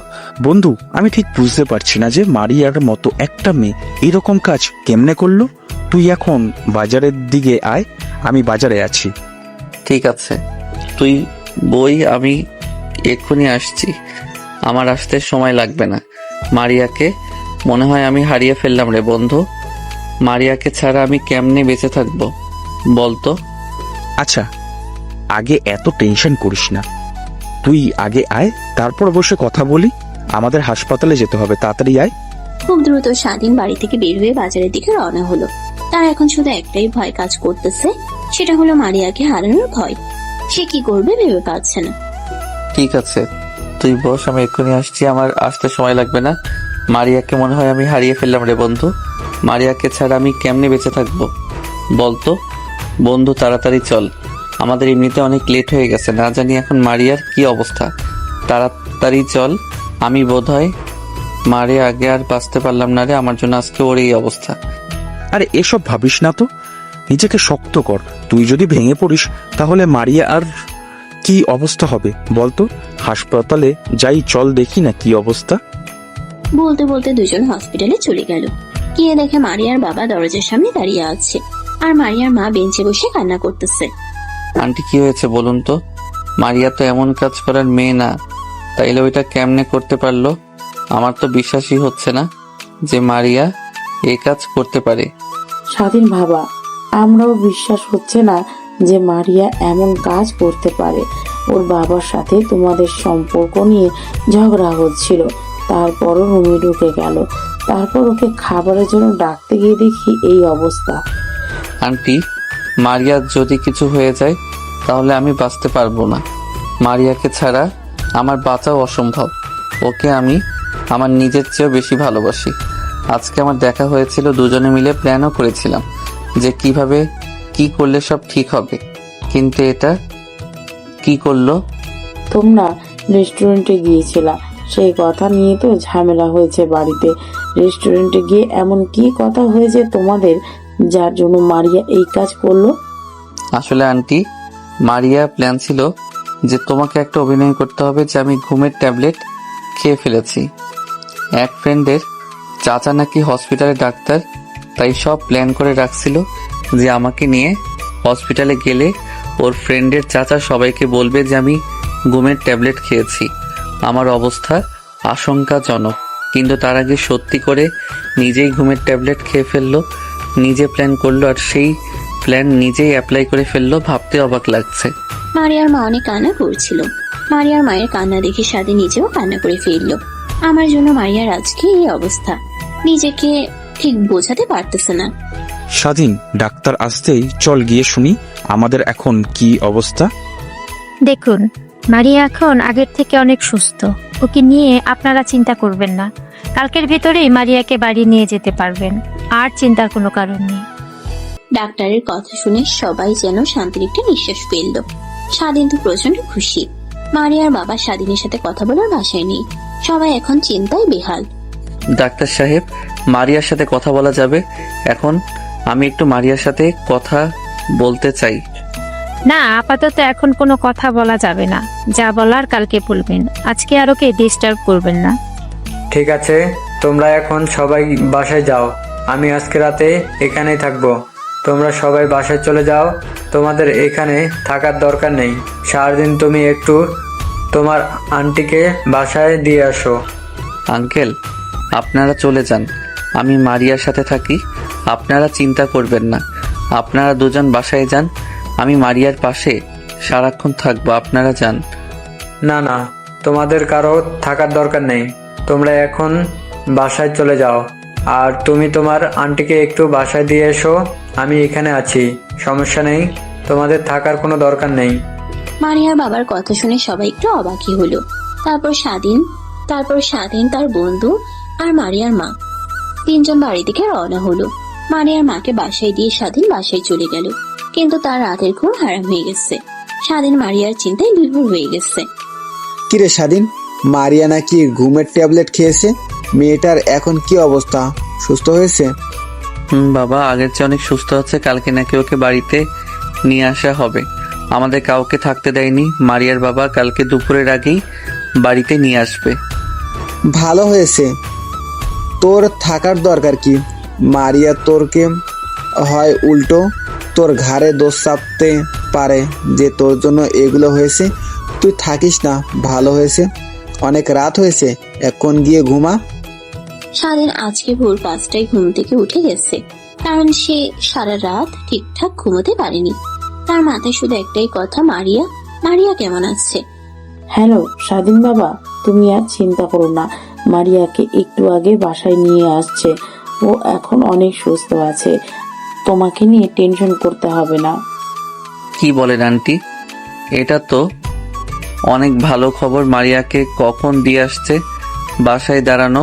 বন্ধু, আমি ঠিক বুঝতে পারছি না যে মারিয়ার মতো একটা মেয়ে এরকম কাজ কেমনে করলো। তুই এখন বাজারের দিকে আয়, আমি বাজারে আছি। ঠিক আছে, তুই বই, আমি এক্ষুনি আসছি। আমার আসতে সময় লাগবে না। মারিয়াকে মনে হয় আমি হারিয়ে ফেললাম রে বন্ধু। মারিয়াকে ছাড়া আমি কেমনে বেঁচে থাকবো বলতো? আচ্ছা, আগে এত টেনশন করিস না, তুই আগে আয়, তারপর বসে কথা বলি। আমাদের হাসপাতালে যেতে হবে, তাড়াতাড়ি আয়। খুব দ্রুত স্বাধীন বাড়ি থেকে বের হয়ে বাজারের দিকে রওনা হলো। তার এখন শুধু একটাই ভয় কাজ করতেছে, সেটা হলো মারিয়াকে হারানোর ভয়। সে কি করবে ভেবে পাচ্ছে না। ঠিক আছে, তুই বস, আমি এক্ষুনি আসছি। আমার আসতে সময় লাগবে না। মারিয়াকে মনে হয় আমি হারিয়ে ফেললাম রে বন্ধু। মারিয়াকে ছাড়া আমি কেমনে বেঁচে থাকবো বলতো? বন্ধু তাড়াতাড়ি চল, আমাদের এমনিতে অনেক লেট হয়ে গেছে। না জানি এখন মারিয়ার কি অবস্থা। তাড়াতাড়ি চল। আমি বোধহয় মারে আগে আর বাঁচতে পারলাম না রে, আমার জন্য আজকে ওর এই অবস্থা। আরে এসব ভাবিস না তো, নিজেকে শক্ত কর। তুই যদি ভেঙে পড়িস তাহলে মারিয়া আর কি অবস্থা হবে বলতো? হাসপাতালে যাই, চল দেখি না কি অবস্থা। বলতে বলতে দুজন হসপিটালে চলে গেল। গিয়ে দেখে মারিয়ার বাবা দরজার সামনে দাঁড়িয়ে আছে, আর মারিয়ার মা বেঞ্চে বসে কান্না করতেছে। আন্টি কি হয়েছে বলুন তো? মারিয়া তো এমন কাজ করার মেয়ে না, তাইলে ওইটা কেমনে করতে পারলো? আমার তো বিশ্বাসই হচ্ছে না যে মারিয়া এই কাজ করতে পারে। স্বাধীন বাবা, আমরাও বিশ্বাস হচ্ছে না যে মারিয়া এমন কাজ করতে পারে। ওর বাবার সাথে তোমাদের সম্পর্ক নিয়ে ঝগড়া হচ্ছিল, তারপরও রুমে ঢুকে গেল। তারপর ওকে খাবারের জন্য ডাকতে গিয়ে দেখি এই অবস্থা। আন্টি, মারিয়ার যদি কিছু হয়ে যায় তাহলে আমি বাঁচতে পারবো না। মারিয়াকে ছাড়া আমার বাঁচাও অসম্ভব। ওকে আমি আমার নিজের চেয়েও বেশি ভালোবাসি। আজকে আমার দেখা হয়েছিল, দুজনে মিলে প্ল্যানও করেছিলাম যে কিভাবে কি করলে সব ঠিক হবে, কিন্তু এটা কি করলো? তোমরা রেস্টুরেন্টে গিয়েছিলা, সেই কথা নিয়ে তো ঝামেলা হয়েছে বাড়িতে। রেস্টুরেন্টে গিয়ে এমন কি কথা হয়েছে তোমাদের যার জন্য মারিয়া এই কাজ করলো? আসলে আন্টি, মারিয়া প্ল্যান ছিল যে তোমাকে একটা অভিনয় করতে হবে যে আমি ঘুমের ট্যাবলেট খেয়ে ফেলেছি। এক ফ্রেন্ডের চাচা নাকি হসপিটালে ডাক্তার, তাই সব প্ল্যান করে রাখছিল যে আমাকে নিয়ে হসপিটালে গেলে ওর ফ্রেন্ডের চাচা সবাইকে বলবে যে আমি ঘুমের ট্যাবলেট খেয়েছি। আমার অবস্থা আশঙ্কাজনক, কিন্তু তার আগে সত্যি করে নিজেই ঘুমের ট্যাবলেট খেয়ে ফেললো। নিজে প্ল্যান করলো আর সেই প্ল্যান নিজেই অ্যাপ্লাই করে ফেললো। ভাবতে অবাক লাগছে। মারিয়ার মা অনেক কান্না করছিল। মারিয়ার মায়ের কান্না দেখে স্বাধীন নিজেও কান্না করে ফেললো। আমার জন্য মারিয়ার আজকে এই অবস্থা, নিজেকে ঠিক বোঝাতে পারতেছে না। স্বাধীন, ডাক্তার আসতেই চল গিয়ে শুনি আমাদের এখন কি অবস্থা। দেখুন, মারিয়া এখন আগের থেকে অনেক সুস্থ। ওকে নিয়ে আপনারা চিন্তা করবেন না। কালকের ভিতরেই মারিয়াকে বাড়ি নিয়ে যেতে পারবেন। আর চিন্তার কোনো কারণ নেই। ডাক্তারের কথা শুনে সবাই যেন শান্তির একটা নিঃশ্বাস ফেলল। স্বাধীন তো প্রচন্ড খুশি। মারিয়ার বাবা স্বাধীনের সাথে কথা বলার ভাষায় নেই। সবাই এখন চিন্তায় বেহাল। ডাক্তার সাহেব, মারিয়ার সাথে কথা বলা যাবে এখন? আমি একটু মারিয়ার সাথে কথা বলতে চাই। না, আপাতত এখন কোনো কথা বলা যাবে না। যা বলার কালকে বলবেন। আজকে আর ওকে ডিস্টার্ব করবেন না। ঠিক আছে, তোমরা এখন সবাই বাসায় যাও। আমি আজকে রাতে এখানেই থাকবো। তোমরা সবাই বাসায় চলে যাও। তোমাদের এখানে থাকার দরকার নেই। সারাদিন তুমি একটু তোমার আন্টিকে বাসায় দিয়ে আসো। আঙ্কেল, আপনারা চলে যান, আমি মারিয়ার সাথে থাকি। আপনারা চিন্তা করবেন না। আপনারা দুজন বাসায় যান, আমি মারিয়ার পাশে সারাক্ষণ থাকবো। আপনারা যান। না না, তোমাদের কারো থাকার দরকার নেই। তোমরা এখন বাসায় চলে যাও। আর তুমি তোমার আন্টিকে একটু বাসায় দিয়ে এসো। আমি এখানে আছি, সমস্যা নেই। তোমাদের থাকার কোনো দরকার নেই। মারিয়ার বাবার কথা শুনে সবাই একটু অবাকই হলো। তারপর স্বাধীন, তার বন্ধু আর মারিয়ার মা তিনজন বাড়ি থেকে রওনা হলো। মারিয়ার মাকে বাসায় দিয়ে স্বাধীন বাসায় চলে গেল। কিন্তু তার রাতের ঘুম হারাম হয়ে গেছে। স্বাধীন মারিয়ার চিন্তায় বিভোর হয়ে গেছে। কিরে স্বাধীন, মারিয়া নাকি ঘুমের ট্যাবলেট খেয়েছে? মেয়েটার এখন কি অবস্থা? সুস্থ হয়েছে? বাবা, আগের চেয়ে অনেক সুস্থ আছে। কালকে নাকি ওকে বাড়িতে নিয়ে আসা হবে। আমাদের কাউকে থাকতে দেয়নি। মারিয়ার বাবা কালকে দুপুরের আগেই বাড়িতে নিয়ে আসবে। ভালো হয়েছে। তোর থাকার দরকার কি? মারিয়া তোরকে হয় উল্টো তোর ঘাড়ে দোষ চাপতে পারে যে তোর জন্য এগুলো হয়েছে। তুই থাকিস না, ভালো হয়েছে। অনেক রাত হয়েছে, এখন গিয়ে ঘুমা। স্বাধীন আজকে ভোর 5টায় ঘুম থেকে উঠে গেছে, কারণ সে সারা রাত ঠিকঠাক ঘুমোতে পারেনি। তার মাথায় শুধু একটাই কথা, মারিয়া মারিয়া কেমন আছে। হ্যালো স্বাধীন বাবা, তুমি আর চিন্তা করো না। মারিয়াকে একটু আগে বাসায় নিয়ে আসছে। ও এখন অনেক সুস্থ আছে। তোমাকে নিয়ে টেনশন করতে হবে না। কি বলেন আন্টি? এটা তো অনেক ভালো খবর। মারিয়াকে কখন দিয়ে আসছে? বাসায় দাঁড়ানো।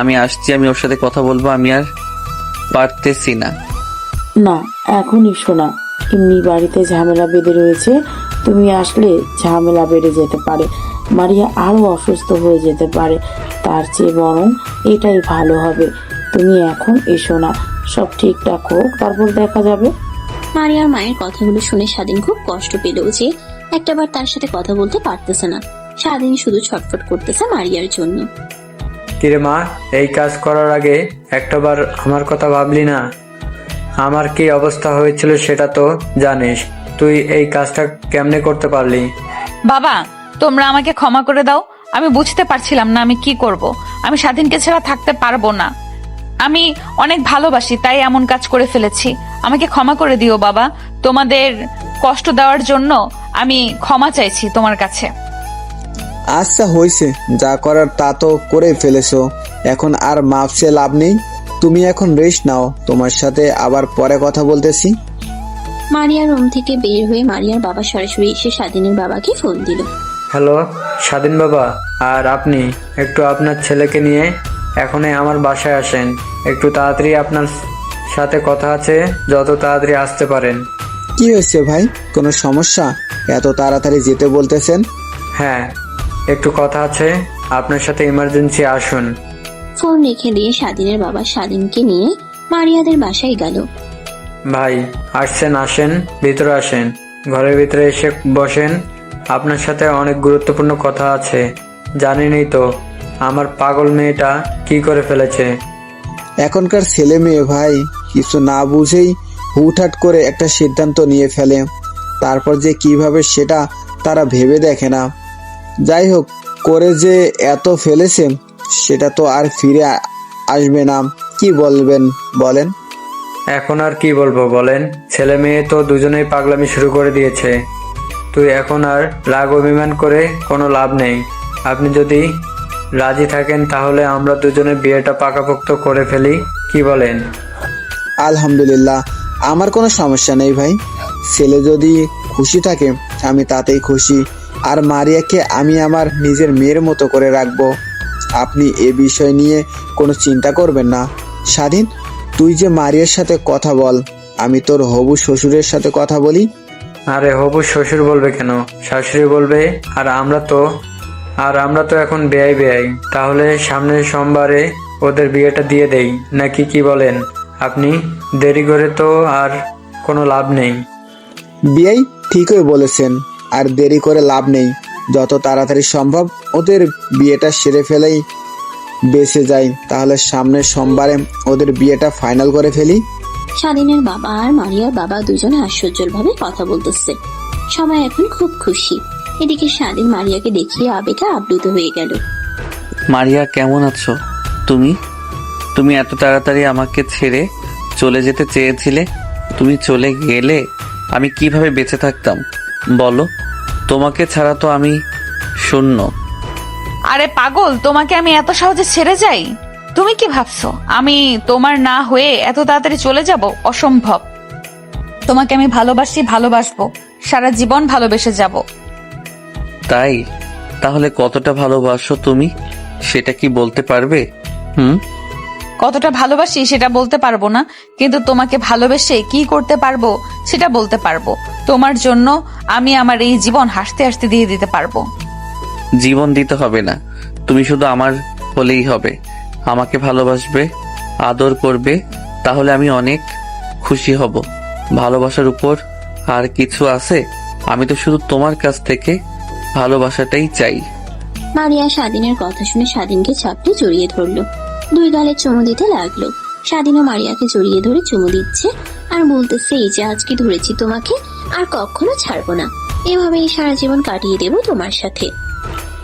আমি আসছি, আমি ওর সাথে কথা বলবো। আমি আর পারতেছি না। না, এখনই শোনা, এমনি বাড়িতে ঝামেলা বেঁধে রয়েছে। তুমি আসলে ঝামেলা বেড়ে যেতে পারে। মারিয়া আরো অসুস্থ হয়ে যেতে পারে। তার চেয়ে বরং এটাই ভালো হবে। তুমি এখন এসো না, সব ঠিকঠাক হোক, তারপর দেখা যাবে। মারিয়ার মায়ের কথাগুলো শুনে স্বাধীন খুব কষ্ট পেল যে একটাবার তার সাথে কথা বলতে পারতেছে না। স্বাধীন শুধু ছটফট করতেছে মারিয়ার জন্য। কিরে মা, এই কাজ করার আগে একটাবার আমার কথা ভাবলি না? আমার কি অবস্থা হয়েছিল সেটা তো জানিস। তুই এই কাজটা কেমনে করতে পারলি? বাবা, তোমরা আমাকে ক্ষমা করে দাও। আমি বুঝতে পারছিলাম না আমি কি করব। আমি স্বাধীনকে ছাড়া থাকতে পারবো না। আমি অনেক ভালোবাসি, তাই এমন কাজ করে ফেলেছি। আমাকে ক্ষমা করে দিও বাবা। তোমাদের কষ্ট দেওয়ার জন্য আমি ক্ষমা চাইছি তোমার কাছে। আচ্ছা হয়েছে, যা করার তা তো করে ফেলেছো। এখন আর মাপ চেয়ে লাভ নেই। তুমি এখন রেস্ট নাও, তোমার সাথে আবার পরে কথা বলতেছি। মারিয়ার রুম থেকে বের হয়ে মারিয়ার বাবা সরাসরি এসে স্বাধীনের বাবাকে ফোন দিল। হ্যালো স্বাধীন বাবা, আর আপনি একটু আপনার ছেলেকে নিয়ে এখনই আমার বাসায় আসেন। একটু তাড়াতাড়ি আপনার সাথে কথা আছে, যত তাড়াতাড়ি আসতে পারেন। কি হয়েছে ভাই, কোনো সমস্যা? এত তাড়াতাড়ি যেতে বলতেছেন? হ্যাঁ, একটু কথা আছে, আপনার সাথে ইমার্জেন্সি আসুন। ফোন রেখে দিয়ে স্বাধীনের বাবা স্বাধীনকে নিয়ে মারিয়াদের বাসায় গেল। ভাই আসছেন, আসেন, ভিতরে আসেন। ঘরের ভিতরে এসে বসেন। আপনার সাথে অনেক গুরুত্বপূর্ণ কথা আছে। জানেনই তো আমার পাগল মেয়েটা কি করে ফেলেছে। এখনকার ছেলে মেয়ে ভাই কিছু না বুঝেই হুটহাট করে একটা সিদ্ধান্ত নিয়ে ফেলে, তারপর যে কিভাবে সেটা তারা ভেবে দেখে না। যাই হোক, করে যে এত ফেলেছে সেটা তো আর ফিরে আসবে না। কি বলবেন বলেন? এখন আর কি বলবো বলেন? ছেলে মেয়ে তো দুজনেই পাগলামি শুরু করে দিয়েছে। তুই এখন আর রাগ অভিমান করে কোনো লাভ নেই। আপনি যদি রাজি থাকেন তাহলে আমরা দুজনে বিয়েটা পাকাপোক্ত করে ফেলি, কি বলেন? আলহামদুলিল্লাহ, আমার কোনো সমস্যা নেই ভাই। ছেলে যদি খুশি থাকে আমি তাতেই খুশি। আর মারিয়াকে আমি আমার নিজের মেয়ের মতো করে রাখবো। আপনি এ বিষয় নিয়ে কোনো চিন্তা করবেন না। স্বাধীন, তুই যে মারিয়ার সাথে কথা বল, আমি তোর হবু শ্বশুরের সাথে কথা বলি। আরে হবু শ্বশুর বলবে কেন, শাশুড়ি বলবে। আর আমরা তো এখন বেয়াই। তাহলে সামনের সোমবারে ওদের বিয়েটা দিয়ে দেই নাকি, কি বলেন আপনি? দেরি করে তো আর কোনো লাভ নেই। বিয়াই ঠিকই বলেছেন, আর দেরি করে লাভ নেই। যত তাড়াতাড়ি সম্ভব ওদের বিয়েটা সেরে ফেলেই বেঁচে যাই। তাহলে সামনের সোমবারে ওদের বিয়েটা ফাইনাল করে ফেলি। স্বাধীনের বাবা আর মারিয়ার বাবা দুজনে আশ্চর্যভাবে কথা বলতেছে। সবাই এখন খুব খুশি। এদিকে স্বাধীন মারিয়াকে দেখিয়ে আবেগে আপ্লুত হয়ে গেল। মারিয়া, কেমন আছো তুমি? তুমি এত তাড়াতাড়ি আমাকে ছেড়ে চলে যেতে চেয়েছিলে। তুমি চলে গেলে আমি কিভাবে বেঁচে থাকতাম বলো? তোমাকে ছাড়া তো আমি শূন্য। আরে পাগল, তোমাকে আমি এত সহজে ছেড়ে যাই? তুমি কি ভাবছো আমি তোমার না হয়ে এত তাড়াতাড়ি চলে যাব? অসম্ভব। তোমাকে আমি ভালোবাসবো, সারা জীবন ভালোবেসে যাব। তাই? তাহলে কতটা ভালোবাসো তুমি সেটা কি বলতে পারবে? কতটা ভালোবাসি সেটা বলতে পারবো না, কিন্তু তোমাকে ভালোবেসে কি করতে পারবো সেটা বলতে পারবো। তোমার জন্য আমি আমার এই জীবন হাসতে হাসতে দিয়ে দিতে পারবো। জীবন দিতে হবে না, তুমি শুধু আমার হলেই হবে। আমাকে ভালোবাসবে, আদর করবে, তাহলে আমি অনেক খুশি হব। ভালোবাসার উপর আর কিছু আছে? আমি তো শুধু তোমার কাছ থেকে ভালোবাসাটাই চাই। মারিয়া স্বাধীনের কথা শুনে স্বাধীনকে চাপড়ে জড়িয়ে ধরলো। দুই গালে চুমু দিতে লাগলো। স্বাধীনও মারিয়াকে জড়িয়ে ধরে চুমু দিচ্ছে আর বলতেছে, এই যে আজকে ধরেছি তোমাকে, আর কখনো ছাড়বো না। এভাবেই সারা জীবন কাটিয়ে দেব তোমার সাথে।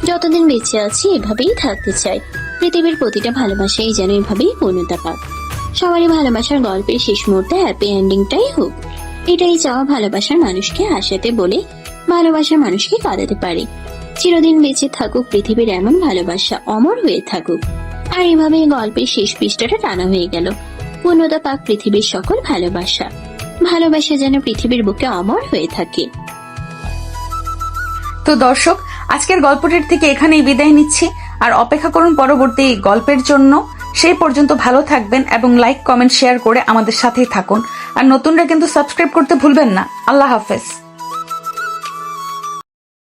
যতদিন বেঁচে আছি এভাবেই থাকতে চাই। পৃথিবীর প্রতিটা ভালোবাসাই যেন এভাবেই পূর্ণতা পাক। সবারই ভালোবাসার গল্পের শেষ মুহূর্তে হ্যাপি এন্ডিংটাই হোক, এটাই চাওয়া ভালোবাসার মানুষকে হাসাতে বলে ভালোবাসার মানুষকে কাঁদাতে পারে। চিরদিন বেঁচে থাকুক পৃথিবীর এমন ভালোবাসা, অমর হয়ে থাকুক। আর এভাবেই গল্পের শেষ পৃষ্ঠাটা টানা হয়ে গেল। পূর্ণতা পাক পৃথিবীর সকল ভালোবাসা। ভালোবাসা যেন পৃথিবীর বুকে অমর হয়ে থাকে। তো দর্শক, আজকের গল্পটির থেকে এখানেই বিদায় নিচ্ছি। আর অপেক্ষা করুন পরবর্তী গল্পের জন্য। সেই পর্যন্ত ভালো থাকবেন এবং লাইক, কমেন্ট, শেয়ার করে আমাদের সাথেই থাকুন। আর নতুনরা কিন্তু সাবস্ক্রাইব করতে ভুলবেন না। আল্লাহ হাফেজ।